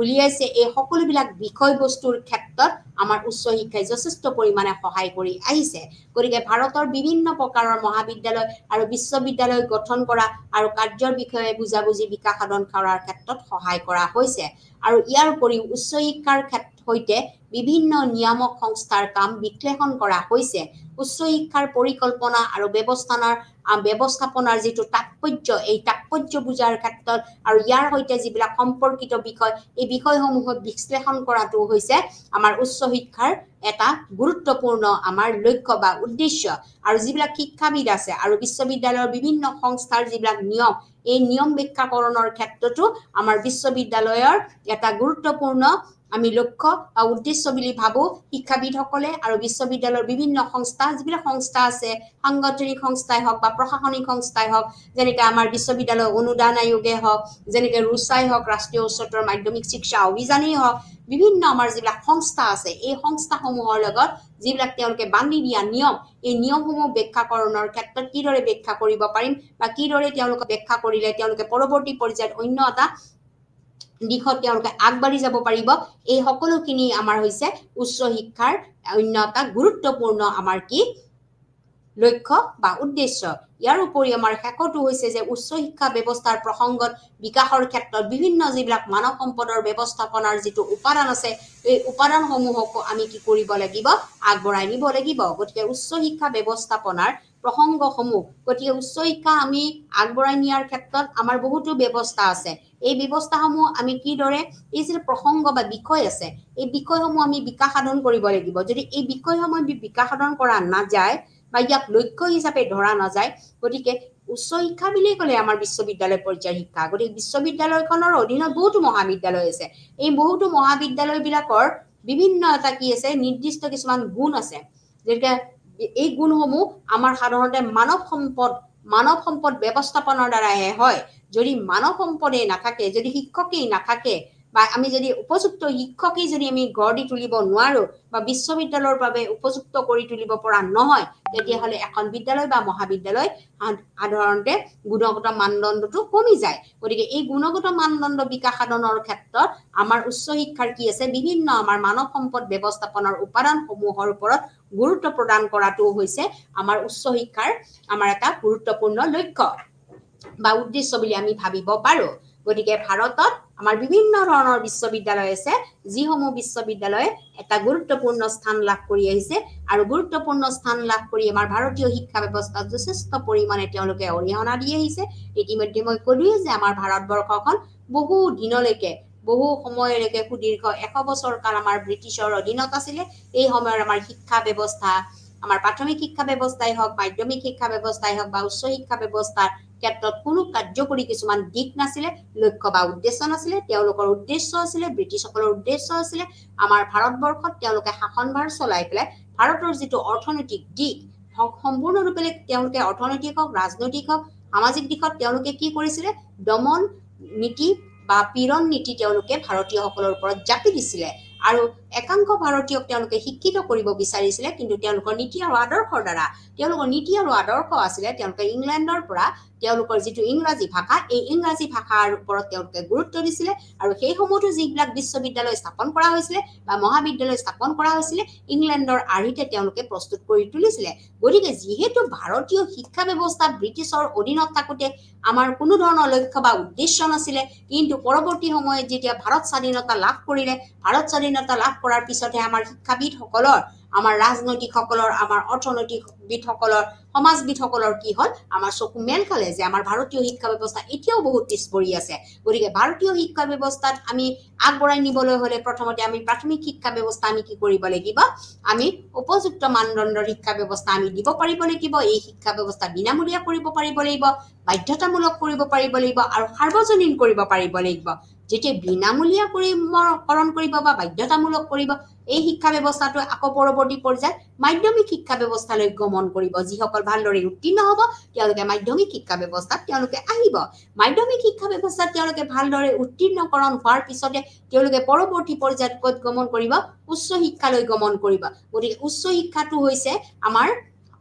উলিয়াইছে, এই সকলোবিলাক বিষয়বস্তুৰ ক্ষেত্ৰত আমাৰ উচ্চ শিক্ষাই যথেষ্ট পৰিমাণে সহায় কৰি আহিছে। গতিকে ভাৰতৰ বিভিন্ন প্ৰকাৰৰ মহাবিদ্যালয় আৰু বিশ্ববিদ্যালয় গঠন কৰা আৰু কাৰ্যৰ বিষয়ে বুজাবুজি বিকাশ সাধন কৰাৰ ক্ষেত্ৰত সহায় কৰা হৈছে। আৰু ইয়াৰ উপৰিও উচ্চ শিক্ষাৰ সৈতে বিভিন্ন নিয়ামক সংস্থাৰ কাম বিশ্লেষণ কৰা হৈছে। উচ্চ শিক্ষাৰ পৰিকল্পনা আৰু ব্যৱস্থাপনাৰ যিটো তাৎপৰ্য, এই তাৎপৰ্য বুজাৰ ক্ষেত্ৰত আৰু ইয়াৰ সৈতে যিবিলাক সম্পৰ্কিত বিষয়, এই বিষয়সমূহত বিশ্লেষণ কৰাটো হৈছে আমাৰ উচ্চ শিক্ষাৰ এটা গুৰুত্বপূৰ্ণ আমাৰ লক্ষ্য বা উদ্দেশ্য। আৰু যিবিলাক শিক্ষাবিদ আছে আৰু বিশ্ববিদ্যালয়ৰ বিভিন্ন সংস্থাৰ যিবিলাক নিয়ম, এই নিয়ম ব্যাখ্যাকৰণৰ ক্ষেত্ৰতো আমাৰ বিশ্ববিদ্যালয়ৰ এটা গুৰুত্বপূৰ্ণ আমি লক্ষ্য বা উদ্দেশ্য বুলি ভাবোঁ। শিক্ষাবিদসকলে আৰু বিশ্ববিদ্যালয়ৰ বিভিন্ন সংস্থা, যিবিলাক সংস্থা আছে, সাংগঠনিক সংস্থাই হওক বা প্ৰশাসনিক সংস্থাই হওক, যেনেকৈ আমাৰ বিশ্ববিদ্যালয় অনুদান আয়োগে হওক, যেনেকৈ ৰুচাই হওক, ৰাষ্ট্ৰীয় উচ্চতৰ মাধ্যমিক শিক্ষা অভিযানেই হওক, বিভিন্ন আমাৰ যিবিলাক সংস্থা আছে, এই সংস্থাসমূহৰ লগত যিবিলাক তেওঁলোকে বান্ধি দিয়া নিয়ম, এই নিয়মসমূহ ব্যাখ্যাকৰণৰ ক্ষেত্ৰত কিদৰে ব্যাখ্যা কৰিব পাৰিম বা কিদৰে তেওঁলোকক ব্যাখ্যা কৰিলে তেওঁলোকে পৰৱৰ্তী পৰ্যায়ত অন্য এটা দিশত তেওঁলোকে আগবাঢ়ি যাব পাৰিব, এই সকলোখিনি আমাৰ হৈছে উচ্চ শিক্ষাৰ অন্য এটা গুৰুত্বপূৰ্ণ আমাৰ কি লক্ষ্য বা উদ্দেশ্য ইয়াৰ উপৰি আমাৰ শেষটো হৈছে যে উচ্চ শিক্ষা ব্যৱস্থাৰ প্ৰসংগত বিকাশৰ ক্ষেত্ৰত বিভিন্ন যিবিলাক মানৱ সম্পদৰ ব্যৱস্থাপনাৰ যিটো উপাদান আছে এই উপাদানসমূহকো আমি কি কৰিব লাগিব আগবঢ়াই নিব লাগিব গতিকে উচ্চ শিক্ষা ব্যৱস্থাপনাৰ প্ৰসংগসমূহ গতিকে উচ্চ শিক্ষা আমি আগবঢ়াই নিয়াৰ ক্ষেত্ৰত আমাৰ বহুতো ব্যৱস্থা আছে এই ব্যৱস্থাসমূহ আমি কিদৰে এই যে প্ৰসংগ বা বিষয় আছে এই বিষয়সমূহ আমি বিকাশ সাধন কৰিব লাগিব যদি এই বিষয়সমূহ বিকাশ সাধন কৰা নাযায় বা ইয়াক লক্ষ্য হিচাপে ধৰা নাযায় গতিকে উচ্চ শিক্ষা বুলি ক'লে আমাৰ বিশ্ববিদ্যালয় পৰ্যায়ৰ শিক্ষা গতিকে বিশ্ববিদ্যালয়খনৰ অধীনত বহুতো মহাবিদ্যালয় আছে এই বহুতো মহাবিদ্যালয়বিলাকৰ বিভিন্ন এটা কি আছে নিৰ্দিষ্ট কিছুমান গুণ আছে যেনেকৈ এই গুণসমূহ আমাৰ সাধাৰণতে মানৱ সম্পদ ব্যৱস্থাপনাৰ দ্বাৰাহে হয় যদি মানৱ সম্পদেই নাথাকে যদি শিক্ষকেই নাথাকে বা আমি যদি উপযুক্ত শিক্ষকেই যদি আমি গঢ় দি তুলিব নোৱাৰো বা বিশ্ববিদ্যালয়ৰ বাবে উপযুক্ত কৰি তুলিব পৰা নহয় তেতিয়াহ'লে এখন বিদ্যালয় বা মহাবিদ্যালয় সাধাৰণতে গুণগত মানদণ্ডটো কমি যায় গতিকে এই গুণগত মানদণ্ড বিকাশ সাধনৰ ক্ষেত্ৰত আমাৰ উচ্চ শিক্ষাৰ কি আছে বিভিন্ন আমাৰ মানৱ সম্পদ ব্যৱস্থাপনাৰ উপাদানসমূহৰ ওপৰত গুৰুত্ব প্ৰদান কৰাটো হৈছে আমাৰ উচ্চ শিক্ষাৰ আমাৰ এটা গুৰুত্বপূৰ্ণ লক্ষ্য বা উদ্দেশ্য বুলি আমি ভাবিব পাৰো গতিকে ভাৰতত আমাৰ বিভিন্ন ধৰণৰ বিশ্ববিদ্যালয় আছে যিসমূহ বিশ্ববিদ্যালয়ে এটা গুৰুত্বপূৰ্ণ স্থান লাভ কৰি আহিছে আৰু গুৰুত্বপূৰ্ণ স্থান লাভ কৰি আমাৰ ভাৰতীয় শিক্ষা ব্যৱস্থাত যথেষ্ট পৰিমাণে তেওঁলোকে অৰিহণা দি আহিছে ইতিমধ্যে মই ক'লোৱে যে আমাৰ ভাৰতবৰ্ষখন বহু দিনলৈকে বহু সময়লৈকে সুদীৰ্ঘ 100 বছৰ কাল আমাৰ ব্ৰিটিছৰ অধীনত আছিলে এই সময়ৰ আমাৰ শিক্ষা ব্যৱস্থা আমাৰ প্ৰাথমিক শিক্ষা ব্যৱস্থাই হওক মাধ্যমিক শিক্ষা ব্যৱস্থাই হওক বা উচ্চ শিক্ষা ব্যৱস্থাৰ ক্ষেত্ৰত কোনো কাৰ্যকৰী কিছুমান দিক নাছিলে লক্ষ্য বা উদ্দেশ্য নাছিলে তেওঁলোকৰ উদ্দেশ্য আছিলে ব্ৰিটিছসকলৰ উদ্দেশ্য আছিলে আমাৰ ভাৰতবৰ্ষত তেওঁলোকে শাসনভাৰ চলাই পেলাই ভাৰতৰ যিটো অৰ্থনৈতিক দিশ সম্পূৰ্ণৰূপে তেওঁলোকে অৰ্থনৈতিক হওক ৰাজনৈতিক হওক সামাজিক দিশত তেওঁলোকে কি কৰিছিলে দমন নীতি বা পীড়ন নীতি তেওঁলোকে ভাৰতীয়সকলৰ ওপৰত জাপি দিছিলে আৰু একাংশ ভাৰতীয়ক তেওঁলোকে শিক্ষিত কৰিব বিচাৰিছিলে কিন্তু তেওঁলোকৰ নীতি আৰু আদৰ্শৰ দ্বাৰা তেওঁলোকৰ নীতি আৰু আদৰ্শ আছিলে তেওঁলোকে ইংলেণ্ডৰ পৰা তেওঁলোকৰ যিটো ইংৰাজী ভাষা এই ইংৰাজী ভাষাৰ ওপৰত তেওঁলোকে গুৰুত্ব দিছিলে আৰু সেই সময়তো যিবিলাক বিশ্ববিদ্যালয় স্থাপন কৰা হৈছিলে বা মহাবিদ্যালয় স্থাপন কৰা হৈছিলে ইংলেণ্ডৰ আৰ্হিতে তেওঁলোকে প্ৰস্তুত কৰি তুলিছিলে গতিকে যিহেতু ভাৰতীয় শিক্ষা ব্যৱস্থা ব্ৰিটিছৰ অধীনত থাকোঁতে আমাৰ কোনো ধৰণৰ লক্ষ্য বা উদ্দেশ্য নাছিলে কিন্তু পৰৱৰ্তী সময়ত যেতিয়া ভাৰত স্বাধীনতা লাভ কৰিলে ভাৰত স্বাধীনতা লাভ কৰাৰ পিছতহে আমাৰ শিক্ষাবিদসকলৰ আমাৰ ৰাজনৈতিকসকলৰ আমাৰ অৰ্থনৈতিকবিদসকলৰ সমাজবিদসকলৰ কি হ'ল আমাৰ চকু মেল খালে যে আমাৰ ভাৰতীয় শিক্ষা ব্যৱস্থা এতিয়াও বহুত পিছ পৰি আছে গতিকে ভাৰতীয় শিক্ষা ব্যৱস্থাত আমি আগবঢ়াই নিবলৈ হ'লে প্ৰথমতে আমি প্ৰাথমিক শিক্ষা ব্যৱস্থা আমি কি কৰিব লাগিব আমি উপযুক্ত মানদণ্ডৰ শিক্ষা ব্যৱস্থা আমি দিব পাৰিব লাগিব এই শিক্ষা ব্যৱস্থা বিনামূলীয়া কৰিব পাৰিব লাগিব বাধ্যতামূলক কৰিব পাৰিব লাগিব আৰু সাৰ্বজনীন কৰিব পাৰিব লাগিব যেতিয়া বিনামূলীয়া কৰণ কৰিব বা বাধ্যতামূলক কৰিব এই শিক্ষা ব্যৱস্থাটো আকৌ পৰৱৰ্তী পৰ্যায়ত মাধ্যমিক শিক্ষা ব্যৱস্থালৈ গমন কৰিব যিসকল ভালদৰে উত্তীৰ্ণ হ'ব তেওঁলোকে মাধ্যমিক শিক্ষা ব্যৱস্থাত তেওঁলোকে আহিব মাধ্যমিক শিক্ষা ব্যৱস্থাত তেওঁলোকে ভালদৰে উত্তীৰ্ণকৰণ হোৱাৰ পিছতে তেওঁলোকে পৰৱৰ্তী পৰ্যায়ত ক'ত গমন কৰিব উচ্চ শিক্ষালৈ গমন কৰিব গতিকে উচ্চ শিক্ষাটো হৈছে আমাৰ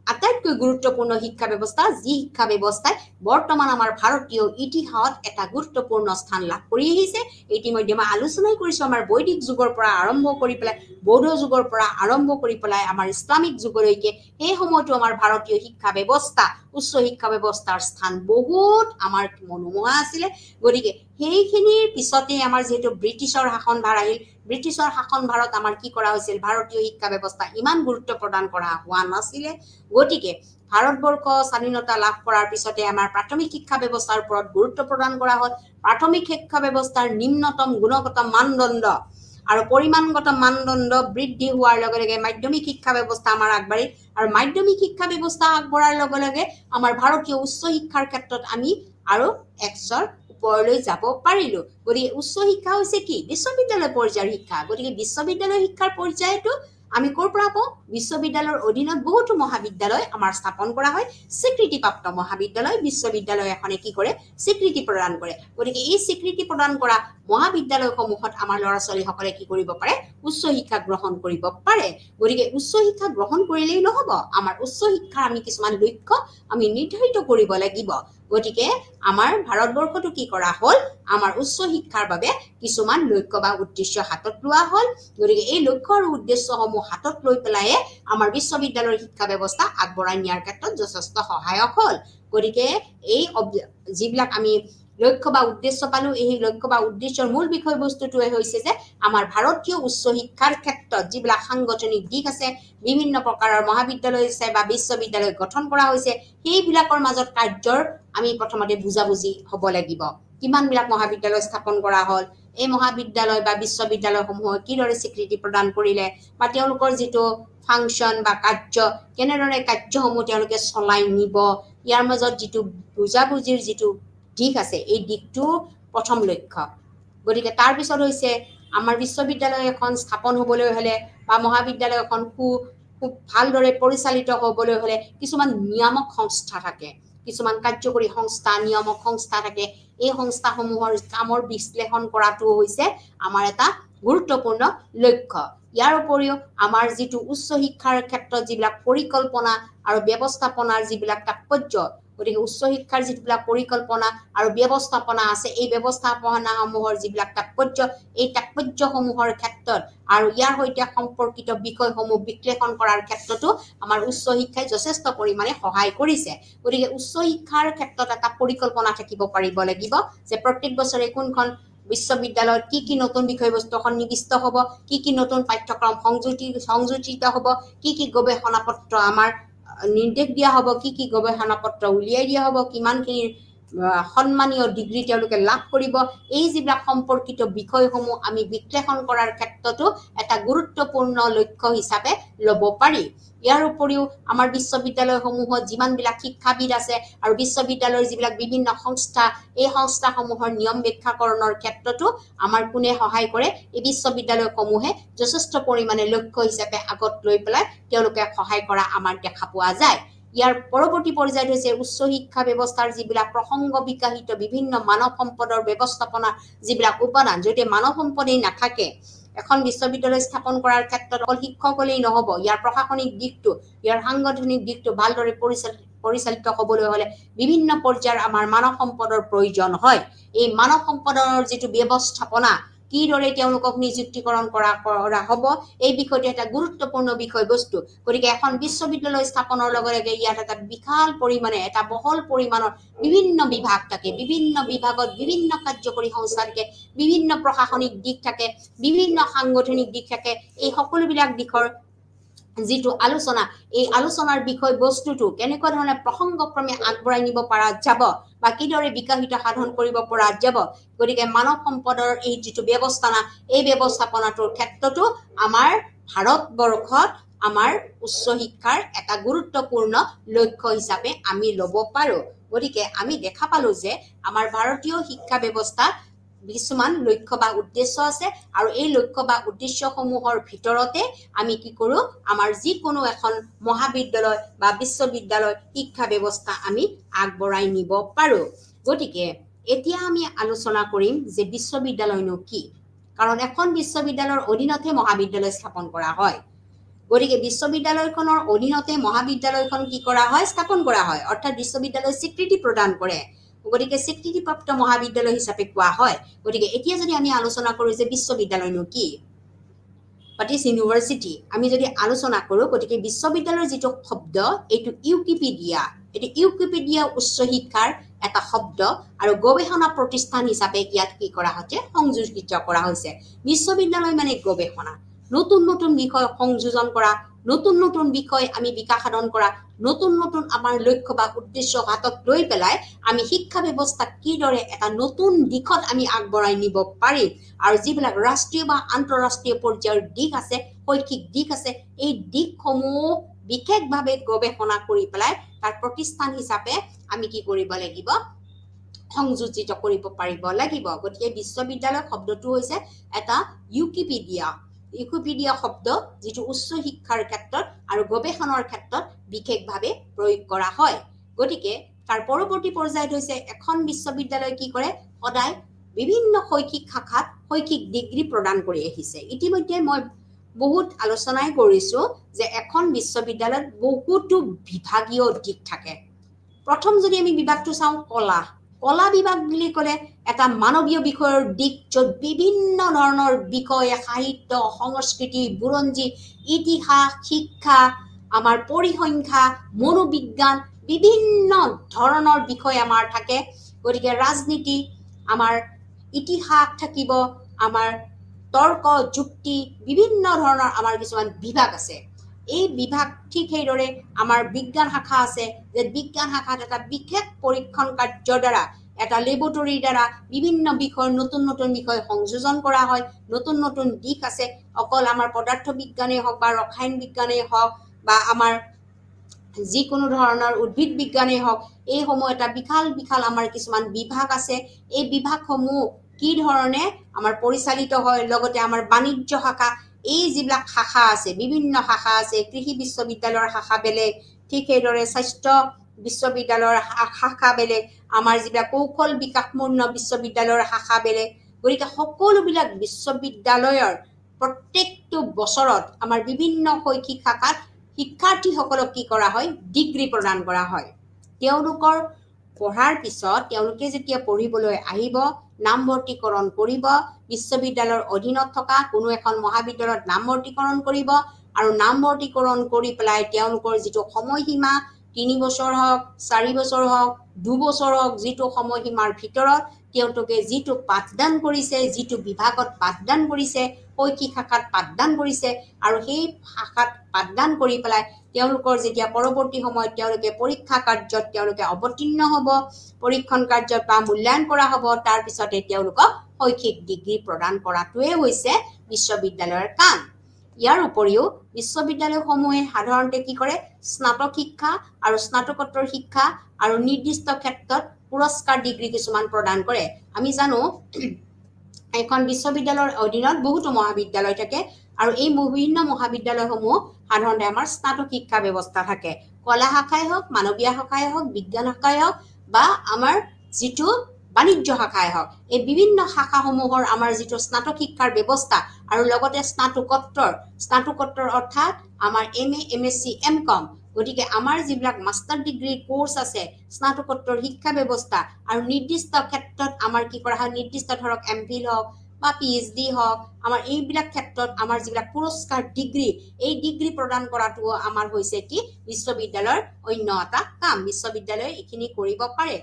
আটাইতকৈ গুৰুত্বপূৰ্ণ শিক্ষা ব্যৱস্থা যি শিক্ষা ব্যৱস্থাই বৰ্তমান আমাৰ ভাৰতীয় ইতিহাসত এটা গুৰুত্বপূৰ্ণ স্থান লাভ কৰি আহিছে ইতিমধ্যে মই আলোচনাই কৰিছো আমাৰ বৈদিক যুগৰ পৰা আৰম্ভ কৰি পেলাই বৌদ্ধ যুগৰ পৰা আৰম্ভ কৰি পেলাই আমাৰ ইছলামিক যুগলৈকে এই সময়তো আমাৰ ভাৰতীয় শিক্ষা ব্যৱস্থা উচ্চ শিক্ষা ব্যৱস্থাৰ স্থান বহুত আমাৰ মনোমোহা আছিলে গতিকে সেইখিনিৰ পিছতে আমাৰ যেহেতু ব্ৰিটিছৰ শাসনভাৰ আহিল ব্ৰিটিছৰ শাসনভাৰত আমাৰ কি কৰা হৈছিল ভাৰতীয় শিক্ষা ব্যৱস্থা ইমান গুৰুত্ব প্ৰদান কৰা হোৱা নাছিলে গতিকে ভাৰতবৰ্ষ স্বাধীনতা লাভ কৰাৰ পিছতে আমাৰ প্ৰাথমিক শিক্ষা ব্যৱস্থাৰ ওপৰত গুৰুত্ব প্ৰদান কৰা হ'ল প্ৰাথমিক শিক্ষা ব্যৱস্থাৰ নিম্নতম গুণগত মানদণ্ড আৰু পৰিমাণগত মানদণ্ড বৃদ্ধি হোৱাৰ লগে লগে মাধ্যমিক শিক্ষা ব্যৱস্থা আমাৰ আগবাঢ়িল আৰু মাধ্যমিক শিক্ষা ব্যৱস্থা আগবঢ়াৰ লগে লগে আমাৰ ভাৰতীয় উচ্চ শিক্ষাৰ ক্ষেত্ৰত আমি আৰু একচৰ ওপৰলৈ যাব পাৰিলো গতিকে উচ্চ শিক্ষা হৈছে কি বিশ্ববিদ্যালয় পৰ্যায়ৰ শিক্ষা গতিকে বিশ্ববিদ্যালয় শিক্ষাৰ পৰ্যায়তো আমি ক'ৰ পৰা পাওঁ বিশ্ববিদ্যালয়ৰ অধীনত বহুতো মহাবিদ্যালয় আমাৰ স্থাপন কৰা হয় স্বীকৃতিপ্ৰাপ্ত মহাবিদ্যালয় বিশ্ববিদ্যালয় এখনে কি কৰে স্বীকৃতি প্ৰদান কৰে গতিকে এই স্বীকৃতি প্ৰদান কৰা মহাবিদ্যালয়সমূহত আমাৰ ল'ৰা ছোৱালীসকলে কি কৰিব পাৰে উচ্চ শিক্ষা গ্ৰহণ কৰিব পাৰে গতিকে উচ্চ শিক্ষা গ্ৰহণ কৰিলেই নহ'ব আমাৰ উচ্চ শিক্ষাৰ আমি কিছুমান লক্ষ্য আমি নিৰ্ধাৰিত কৰিব লাগিব গতিকে আমাৰ ভাৰতবৰ্ষটো কি কৰা হ'ল আমাৰ উচ্চ শিক্ষাৰ বাবে কিছুমান লক্ষ্য বা উদ্দেশ্য হাতত লোৱা হ'ল গতিকে এই লক্ষ্য আৰু উদ্দেশ্যসমূহ হাতত লৈ পেলাই আমাৰ বিশ্ববিদ্যালয়ৰ শিক্ষা ব্যৱস্থা আগবঢ়াই নিয়াৰ ক্ষেত্ৰত যথেষ্ট সহায়ক হ'ল গতিকে এই যিবিলাক আমি লক্ষ্য বা উদ্দেশ্য পালো এই লক্ষ্য বা উদ্দেশ্যৰ মূল বিষয়বস্তুটোৱে হৈছে যে আমাৰ ভাৰতীয় উচ্চ শিক্ষাৰ ক্ষেত্ৰত যিবিলাক সাংগঠনিক দিশ আছে বিভিন্ন প্ৰকাৰৰ মহাবিদ্যালয় আছে বা বিশ্ববিদ্যালয় গঠন কৰা হৈছে সেইবিলাকৰ মাজত কাৰ্যৰ আমি প্ৰথমতে বুজাবুজি হ'ব লাগিব কিমানবিলাক মহাবিদ্যালয় স্থাপন কৰা হ'ল এই মহাবিদ্যালয় বা বিশ্ববিদ্যালয়সমূহক কিদৰে স্বীকৃতি প্ৰদান কৰিলে বা তেওঁলোকৰ যিটো ফাংচন বা কাৰ্য কেনেদৰে কাৰ্যসমূহ তেওঁলোকে চলাই নিব ইয়াৰ মাজত যিটো বুজাবুজিৰ যিটো দিশ আছে এই দিশটো প্ৰথম লক্ষ্য গতিকে তাৰ পিছত হৈছে আমাৰ বিশ্ববিদ্যালয় এখন স্থাপন হ'বলৈ হ'লে বা মহাবিদ্যালয় এখন খুব ভালদৰে পৰিচালিত হ'বলৈ হ'লে কিছুমান নিয়ামক সংস্থা থাকে কিছুমান কাৰ্যকৰী সংস্থা নিয়ামক সংস্থা থাকে এই সংস্থাসমূহৰ কামৰ বিশ্লেষণ কৰাটো হৈছে আমাৰ এটা গুৰুত্বপূৰ্ণ লক্ষ্য ইয়াৰ উপৰিও আমাৰ যিটো উচ্চ শিক্ষাৰ ক্ষেত্ৰত যিবিলাক পৰিকল্পনা আৰু ব্যৱস্থাপনাৰ যিবিলাক তাৎপৰ্য গতিকে উচ্চ শিক্ষাৰ যিবিলাক পৰিকল্পনা আৰু ব্যৱস্থাপনা আছে এই ব্যৱস্থাপনাসমূহৰ যিবিলাক তাৎপৰ্য এই তাৎপৰ্যসমূহৰ ক্ষেত্ৰত আৰু ইয়াৰ সৈতে সম্পৰ্কিত বিষয়সমূহ বিশ্লেষণ কৰাৰ ক্ষেত্ৰতো আমাৰ উচ্চ শিক্ষাই যথেষ্ট পৰিমাণে সহায় কৰিছে গতিকে উচ্চ শিক্ষাৰ ক্ষেত্ৰত এটা পৰিকল্পনা থাকিব পাৰিব লাগিব যে প্ৰত্যেক বছৰে কোনখন বিশ্ববিদ্যালয়ত কি নতুন বিষয়বস্তু সন্নিৱিষ্ট হ'ব কি নতুন পাঠ্যক্ৰম সংযোজিত হ'ব কি গৱেষণা পত্ৰ আমাৰ নিৰ্দেশ দিয়া হ'ব কি গৱেষণা পত্ৰ উলিয়াই দিয়া হ'ব কিমানখিনি সন্মানীয় ডিগ্ৰী তেওঁলোকে লাভ কৰিব এই যিবিলাক সম্পৰ্কিত বিষয়সমূহ আমি বিশ্লেষণ কৰাৰ ক্ষেত্ৰতো এটা গুৰুত্বপূৰ্ণ লক্ষ্য হিচাপে ল'ব পাৰি ইয়াৰ উপৰিও আমাৰ বিশ্ববিদ্যালয়সমূহত যিমানবিলাক শিক্ষাবিদ আছে আৰু বিশ্ববিদ্যালয়ৰ যিবিলাক বিভিন্ন সংস্থা এই সংস্থাসমূহৰ নিয়ম ব্যাখ্যাকৰণৰ ক্ষেত্ৰতো আমাৰ কোনে সহায় কৰে এই বিশ্ববিদ্যালয়সমূহে যথেষ্ট পৰিমাণে লক্ষ্য হিচাপে আগত লৈ পেলাই তেওঁলোকে সহায় কৰা আমাৰ দেখা পোৱা যায় ইয়াৰ পৰৱৰ্তী পৰ্যায়ত হৈছে উচ্চ শিক্ষা ব্যৱস্থাৰ যিবিলাক প্ৰসংগ বিকাশিত বিভিন্ন মানৱ সম্পদৰ ব্যৱস্থাপনা যিবিলাক উপাদান যদি মানৱ সম্পদেই নাথাকে এখন বিশ্ববিদ্যালয় স্থাপন কৰাৰ ক্ষেত্ৰত অকল শিক্ষকলেই নহ'ব ইয়াৰ প্ৰশাসনিক দিশটো ইয়াৰ সাংগঠনিক দিশটো ভালদৰে পৰিচালিত হ'বলৈ হ'লে বিভিন্ন পৰ্যায়ৰ আমাৰ মানৱ সম্পদৰ প্ৰয়োজন হয় এই মানৱ সম্পদৰ যিটো ব্যৱস্থাপনা কিদৰে তেওঁলোকক নিযুক্তিকৰণ কৰা হ'ব এই বিষয়টো এটা গুৰুত্বপূৰ্ণ বিষয়বস্তু গতিকে এখন বিশ্ববিদ্যালয় স্থাপনৰ লগে লগে ইয়াত এটা বিশাল পৰিমাণে এটা বহল পৰিমাণৰ বিভিন্ন বিভাগ থাকে বিভিন্ন বিভাগত বিভিন্ন কাৰ্যকৰী সংস্থা থাকে বিভিন্ন প্ৰশাসনিক দিশ থাকে বিভিন্ন সাংগঠনিক দিশ থাকে এই সকলোবিলাক দিশৰ যিটো আলোচনা এই আলোচনাৰ বিষয়বস্তুটো কেনেকুৱা ধৰণে প্ৰসংগক্ৰমে আগবঢ়াই নিব পৰা যাব বা কিদৰে বিকাশিত সাধন কৰিব পৰা যাব গতিকে মানৱ সম্পদৰ এই যিটো ব্যৱস্থাপনা এই ব্যৱস্থাপনাটোৰ ক্ষেত্ৰতো আমাৰ ভাৰতবৰ্ষত আমাৰ উচ্চ শিক্ষাৰ এটা গুৰুত্বপূৰ্ণ লক্ষ্য হিচাপে আমি ল'ব পাৰো গতিকে আমি দেখা পালো যে আমাৰ ভাৰতীয় শিক্ষা ব্যৱস্থা কিছুমান লক্ষ্য বা উদ্দেশ্য আছে আৰু এই লক্ষ্য বা উদ্দেশ্যসমূহৰ ভিতৰতে আমি কি কৰো আমাৰ যিকোনো এখন মহাবিদ্যালয় বা বিশ্ববিদ্যালয় শিক্ষা ব্যৱস্থা আমি আগবঢ়াই নিব পাৰো গতিকে এতিয়া আমি আলোচনা কৰিম যে বিশ্ববিদ্যালয়নো কি কাৰণ এখন বিশ্ববিদ্যালয়ৰ অধীনতে মহাবিদ্যালয় স্থাপন কৰা হয় গতিকে বিশ্ববিদ্যালয়খনৰ অধীনতে মহাবিদ্যালয়খন কি কৰা হয় স্থাপন কৰা হয় অৰ্থাৎ বিশ্ববিদ্যালয় স্বীকৃতি প্ৰদান কৰে গতিকে স্বীকৃতিপ্ৰাপ্ত মহাবিদ্যালয় হিচাপে কোৱা হয় গতিকে এতিয়া যদি আমি আলোচনা কৰো যে বিশ্ববিদ্যালয়নো কি what is ইউনিভাৰ্চিটি আমি যদি আলোচনা কৰো গতিকে বিশ্ববিদ্যালয়ৰ যিটো শব্দ এইটো ইউকিপিডিয়া উচ্চ শিক্ষাৰ এটা শব্দ আৰু গৱেষণা প্ৰতিষ্ঠান হিচাপে ইয়াত কি কৰা হৈছে সংযোজিত কৰা হৈছে বিশ্ববিদ্যালয় মানে গৱেষণা নতুন নতুন বিষয় সংযোজন কৰা নতুন নতুন বিষয় আমি বিকাশ সাধন কৰা নতুন নতুন আমাৰ লক্ষ্য বা উদ্দেশ্য হাতত লৈ পেলাই আমি শিক্ষা ব্যৱস্থা কিদৰে এটা নতুন দিশত আমি আগবঢ়াই নিব পাৰিম আৰু যিবিলাক ৰাষ্ট্ৰীয় বা আন্তঃৰাষ্ট্ৰীয় পৰ্যায়ৰ দিশ আছে শৈক্ষিক দিশ আছে এই দিশসমূহ বিশেষভাৱে গৱেষণা কৰি পেলাই তাৰ প্ৰতিষ্ঠান হিচাপে আমি কি কৰিব লাগিব সংযোজিত কৰিব পাৰিব লাগিব গতিকে বিশ্ববিদ্যালয় শব্দটো হৈছে এটা ইউকিপিডিয়া শব্দ যেটো উচ্চ শিক্ষাৰ ক্ষেত্ৰত আৰু গৱেষণাৰ ক্ষেত্ৰত বিশেষভাৱে প্ৰয়োগ কৰা হয় গতিকে তাৰ পৰৱৰ্তী পৰ্যায়ত হৈছে এখন বিশ্ববিদ্যালয় কি কৰে সদায় বিভিন্ন শৈক্ষিক শাখাত শৈক্ষিক ডিগ্ৰী প্ৰদান কৰি আহিছে ইতিমধ্যে মই বহুত আলোচনাই কৰিছো যে এখন বিশ্ববিদ্যালয়ত বহুতো বিভাগীয় দিশ থাকে প্ৰথম যদি আমি বিভাগটো চাওঁ কলা বিভাগ বুলি ক'লে এটা মানৱীয় বিষয়ৰ দিশ য'ত বিভিন্ন ধৰণৰ বিষয় সাহিত্য সংস্কৃতি বুৰঞ্জী ইতিহাস শিক্ষা আমাৰ পৰিসংখ্যা মনোবিজ্ঞান বিভিন্ন ধৰণৰ বিষয় আমাৰ থাকে গতিকে ৰাজনীতি আমাৰ ইতিহাস থাকিব আমাৰ তৰ্ক যুক্তি বিভিন্ন ধৰণৰ আমাৰ কিছুমান বিভাগ আছে এই বিভাগ ঠিক সেইদৰে আমাৰ বিজ্ঞান শাখা আছে যে বিজ্ঞান শাখাত এটা বিশেষ পৰীক্ষণ কাৰ্যৰ দ্বাৰা এটা লেবৰেটৰীৰ দ্বাৰা বিভিন্ন বিষয়ৰ নতুন নতুন বিষয় সংযোজন কৰা হয় নতুন নতুন দিশ আছে অকল আমাৰ পদাৰ্থ বিজ্ঞানেই হওক বা ৰসায়ন বিজ্ঞানেই হওক বা আমাৰ যিকোনো ধৰণৰ উদ্ভিদ বিজ্ঞানেই হওক এই সমূহ এটা বিশাল বিশাল আমাৰ কিছুমান বিভাগ আছে এই বিভাগসমূহ কি ধৰণে আমাৰ পৰিচালিত হয় লগতে আমাৰ বাণিজ্য শাখা এই যিবিলাক শাখা আছে বিভিন্ন শাখা আছে কৃষি বিশ্ববিদ্যালয়ৰ শাখা বেলেগ ঠিক সেইদৰে স্বাস্থ্য বিশ্ববিদ্যালয়ৰ শাখা বেলেগ আমাৰ যিবিলাক কৌশল বিকাশপূৰ্ণ বিশ্ববিদ্যালয়ৰ শাখা বেলেগ গতিকে সকলোবিলাক বিশ্ববিদ্যালয়ৰ প্ৰত্যেকটো বছৰত আমাৰ বিভিন্ন শৈক্ষিক শাখাত শিক্ষাৰ্থীসকলক কি কৰা হয় ডিগ্ৰী প্ৰদান কৰা হয় তেওঁলোকৰ পঢ়াৰ পিছত তেওঁলোকে যেতিয়া পঢ়িবলৈ আহিব নামভৰ্তিকৰণ কৰিব বিশ্ববিদ্যালয়ৰ অধীনত থকা কোনো এখন মহাবিদ্যালয়ত নামভৰ্তিকৰণ কৰিব আৰু নামভৰ্তিকৰণ কৰি পেলাই তেওঁলোকৰ যিটো সময়সীমা 3 বছৰ হওক 4 বছৰ হওক 2 বছৰ হওক যিটো সময়সীমাৰ ভিতৰত তেওঁলোকে যিটো পাঠদান কৰিছে যিটো বিভাগত পাঠদান কৰিছে শৈক্ষিক শাখাত পাঠদান কৰিছে আৰু সেই শাখাত পাঠদান কৰি পেলাই তেওঁলোকৰ যেতিয়া পৰৱৰ্তী সময়ত তেওঁলোকে পৰীক্ষা কাৰ্যত তেওঁলোকে অৱতীৰ্ণ হ'ব পৰীক্ষণ কাৰ্যত বা মূল্যায়ন কৰা হ'ব তাৰ পিছতে তেওঁলোকক শৈক্ষিক ডিগ্ৰী প্ৰদান কৰাটোৱে হৈছে বিশ্ববিদ্যালয়ৰ কাম ইয়াৰ উপৰিও বিশ্ববিদ্যালয়সমূহে সাধাৰণতে কি কৰে স্নাতক শিক্ষা আৰু স্নাতকোত্তৰ শিক্ষা আৰু নিৰ্দিষ্ট ক্ষেত্ৰত পুৰস্কাৰ ডিগ্ৰী কিছুমান প্ৰদান কৰে আমি জানো এখন বিশ্ববিদ্যালয়ৰ অধীনত বহুতো মহাবিদ্যালয় থাকে আৰু এই বিভিন্ন মহাবিদ্যালয়সমূহ সাধাৰণতে আমাৰ স্নাতক শিক্ষা ব্যৱস্থা থাকে কলা শাখাই হওক মানৱীয় শাখাই হওক বিজ্ঞান শাখাই হওক বা আমাৰ যিটো বাণিজ্য শাখাই হওক এই বিভিন্ন শাখাসমূহৰ আমাৰ যিটো স্নাতক শিক্ষাৰ ব্যৱস্থা আৰু লগতে স্নাতকোত্তৰ অৰ্থাৎ আমাৰ MA MSc MCom গতিকে আমাৰ যিবিলাক মাষ্টাৰ ডিগ্ৰীৰ কোৰ্স আছে স্নাতকোত্তৰ শিক্ষা ব্যৱস্থা আৰু নিৰ্দিষ্ট ক্ষেত্ৰত আমাৰ কি কৰা হয় নিৰ্দিষ্ট ধৰক MPhil হওক বা PhD হওক আমাৰ এইবিলাক ক্ষেত্ৰত আমাৰ যিবিলাক পুৰস্কাৰ ডিগ্ৰী এই ডিগ্ৰী প্ৰদান কৰাটো আমাৰ হৈছে কি বিশ্ববিদ্যালয়ৰ অন্য এটা কাম বিশ্ববিদ্যালয়ে এইখিনি কৰিব পাৰে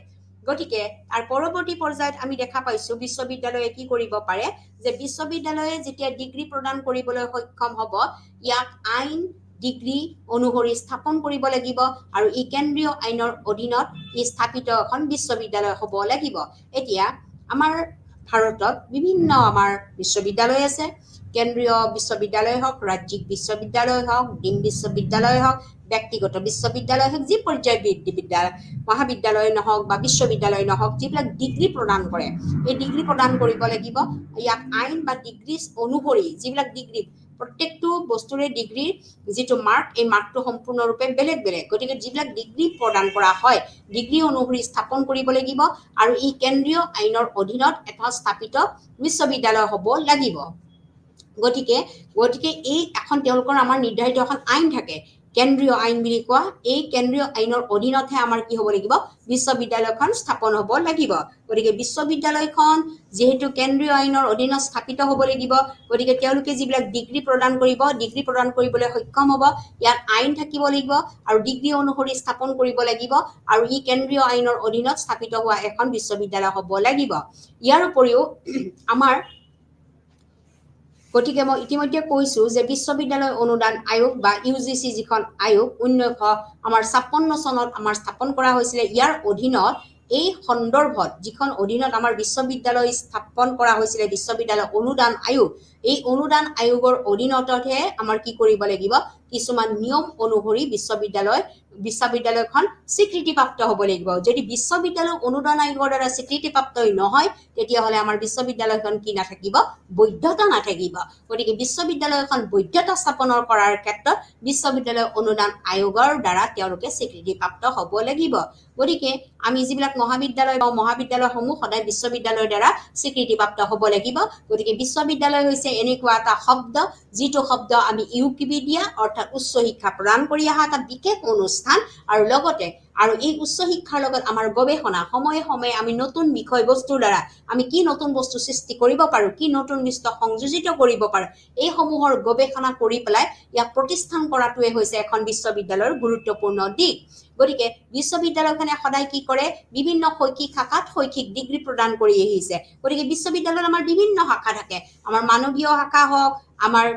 গতিকে তাৰ পৰৱৰ্তী পৰ্যায়ত আমি দেখা পাইছো বিশ্ববিদ্যালয়ে কি কৰিব পাৰে যে বিশ্ববিদ্যালয়ে যেতিয়া ডিগ্ৰী প্ৰদান কৰিবলৈ সক্ষম হ'ব ইয়াক আইন ডিগ্ৰী অনুসৰি স্থাপন কৰিব লাগিব আৰু ই কেন্দ্ৰীয় আইনৰ অধীনত স্থাপিত এখন বিশ্ববিদ্যালয় হ'ব লাগিব এতিয়া আমাৰ ভাৰতত বিভিন্ন আমাৰ বিশ্ববিদ্যালয় আছে কেন্দ্ৰীয় বিশ্ববিদ্যালয় হওক ৰাজ্যিক বিশ্ববিদ্যালয় হওক ডিম বিশ্ববিদ্যালয় হওক ব্যক্তিগত বিশ্ববিদ্যালয় হওক যি পৰ্যায় বিদ্যালয় মহাবিদ্যালয় নহওক বা বিশ্ববিদ্যালয় নহওক যিবিলাক ডিগ্ৰী প্ৰদান কৰে এই ডিগ্ৰী প্ৰদান কৰিব লাগিব ইয়াক আইন বা ডিগ্ৰী অনুসৰি যিবিলাক ডিগ্ৰী প্ৰত্যেকটো বস্তুৰে ডিগ্ৰী যিটো মাৰ্ক এই মাৰ্কটো সম্পূৰ্ণৰূপে বেলেগ বেলেগ গতিকে যিবিলাক ডিগ্ৰী প্ৰদান কৰা হয় ডিগ্ৰী অনুসৰি স্থাপন কৰিব লাগিব আৰু ই কেন্দ্ৰীয় আইনৰ অধীনত এটা স্থাপিত বিশ্ববিদ্যালয় হ'ব লাগিব গতিকে এই এখন তেওঁলোকৰ আমাৰ নিৰ্ধাৰিত এখন আইন থাকে কেন্দ্ৰীয় আইন বুলি কোৱা এই কেন্দ্ৰীয় আইনৰ অধীনতহে আমাৰ কি হ'ব লাগিব বিশ্ববিদ্যালয়খন স্থাপন হ'ব লাগিব গতিকে বিশ্ববিদ্যালয়খন যেহেতু কেন্দ্ৰীয় আইনৰ অধীনত স্থাপিত হ'ব লাগিব গতিকে তেওঁলোকে যিবিলাক ডিগ্ৰী প্ৰদান কৰিবলৈ সক্ষম হ'ব ইয়াত আইন থাকিব লাগিব আৰু ডিগ্ৰী অনুসৰি স্থাপন কৰিব লাগিব আৰু ই কেন্দ্ৰীয় আইনৰ অধীনত স্থাপিত হোৱা এখন বিশ্ববিদ্যালয় হ'ব লাগিব ইয়াৰ উপৰিও আমাৰ গতিকে মই ইতিমধ্যে কৈছো যে বিশ্ববিদ্যালয় অনুদান আয়োগ বা UGC যিখন আয়োগ 1956 চনত আমাৰ স্থাপন কৰা হৈছিল ইয়াৰ অধীনত এই সন্দৰ্ভত যিখন অধীনত আমাৰ বিশ্ববিদ্যালয় স্থাপন কৰা হৈছিল বিশ্ববিদ্যালয় অনুদান আয়োগ এই অনুদান আয়োগৰ অধীনতহে আমাৰ কি কৰিব লাগিব কিছুমান নিয়ম অনুসৰি বিশ্ববিদ্যালয়খন স্বীকৃতিপ্ৰাপ্ত হ'ব লাগিব যদি বিশ্ববিদ্যালয় অনুদান আয়োগৰ দ্বাৰা স্বীকৃতিপ্ৰাপ্ত নহয় তেতিয়াহ'লে আমাৰ বিশ্ববিদ্যালয়খন কি নাথাকিব বৈধতা নাথাকিব গতিকে বিশ্ববিদ্যালয়খন বৈধতা স্থাপনৰ কৰাৰ ক্ষেত্ৰত বিশ্ববিদ্যালয় অনুদান আয়োগৰ দ্বাৰা তেওঁলোকে স্বীকৃতিপ্ৰাপ্ত হ'ব লাগিব গতিকে আমি যিবিলাক মহাবিদ্যালয়সমূহ সদায় বিশ্ববিদ্যালয়ৰ দ্বাৰা স্বীকৃতিপ্ৰাপ্ত হ'ব লাগিব গতিকে বিশ্ববিদ্যালয় হৈছে এনেকুৱা এটা শব্দ যিটো শব্দ আমি ইউকিপিডিয়া অৰ্থাৎ উচ্চ শিক্ষা প্ৰদান কৰি অহা এটা বিশেষ অনুষ্ঠান আৰু লগতে আৰু এই উচ্চ শিক্ষাৰ লগত আমাৰ গৱেষণা সময়ে সময়ে আমি নতুন বিষয়বস্তুৰ দ্বাৰা আমি কি নতুন বস্তু সৃষ্টি কৰিব পাৰো কি নতুন বস্তু সংযোজিত কৰিব পাৰো এই সমূহৰ গৱেষণা কৰি পেলাই ইয়াক প্ৰতিষ্ঠান কৰাটোৱে হৈছে এখন বিশ্ববিদ্যালয়ৰ গুৰুত্বপূৰ্ণ দিশ গতিকে বিশ্ববিদ্যালয়খনে সদায় কি কৰে বিভিন্ন শৈক্ষিক শাখাত শৈক্ষিক ডিগ্ৰী প্ৰদান কৰি আহিছে গতিকে বিশ্ববিদ্যালয়ত আমাৰ বিভিন্ন শাখা থাকে আমাৰ মানৱীয় শাখা হওক আমাৰ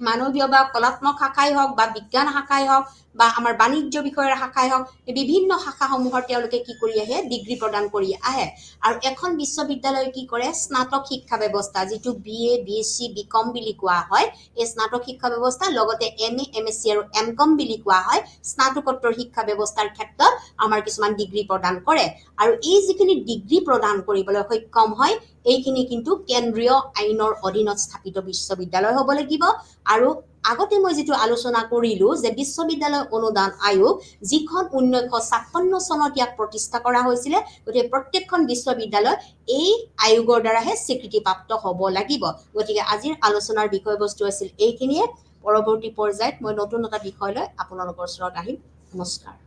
মানৱীয় বা কলাত্মক শাখাই হওক বা বিজ্ঞান শাখাই হওক বা আমাৰ বাণিজ্য বিষয়ৰ শাখাই হওক বিভিন্ন শাখাসমূহৰ তেওঁলোকে কি কৰি আহে ডিগ্ৰী প্ৰদান কৰি আহে আৰু এখন বিশ্ববিদ্যালয় কি কৰে স্নাতক শিক্ষা ব্যৱস্থা যেটো বিএ বিএসসি বিকম বুলি কোৱা হয় এই স্নাতক শিক্ষা ব্যৱস্থা লগতে এমএ এমএসসি আৰু এমকম বুলি কোৱা হয় স্নাতকোত্তৰ শিক্ষা ব্যৱস্থাৰ ক্ষেত্ৰত আমাৰ কিছুমান ডিগ্ৰী প্ৰদান কৰে আৰু এই যিখিনি ডিগ্ৰী প্ৰদান কৰিবলৈ সক্ষম হয় এইখিনি কিন্তু কেন্দ্ৰীয় আইনৰ অধীনত স্থাপিত বিশ্ববিদ্যালয় হ'ব লাগিব আৰু আগতে মই যেটো আলোচনা কৰিলো যে বিশ্ববিদ্যালয় অনুদান আয়োগ যিখন 1956 চনত ইয়াক প্ৰতিষ্ঠা কৰা হৈছিল গতিকে প্ৰত্যেকখন বিশ্ববিদ্যালয় এই আয়োগৰ দ্বাৰাহে স্বীকৃতিপ্ৰাপ্ত হ'ব লাগিব গতিকে আজিৰ আলোচনাৰ বিষয়বস্তু আছিল এইখিনিয়ে পৰৱৰ্তী পৰ্যায়ত মই নতুন এটা বিষয় লৈ আপোনালোকৰ ওচৰত আহিম নমস্কাৰ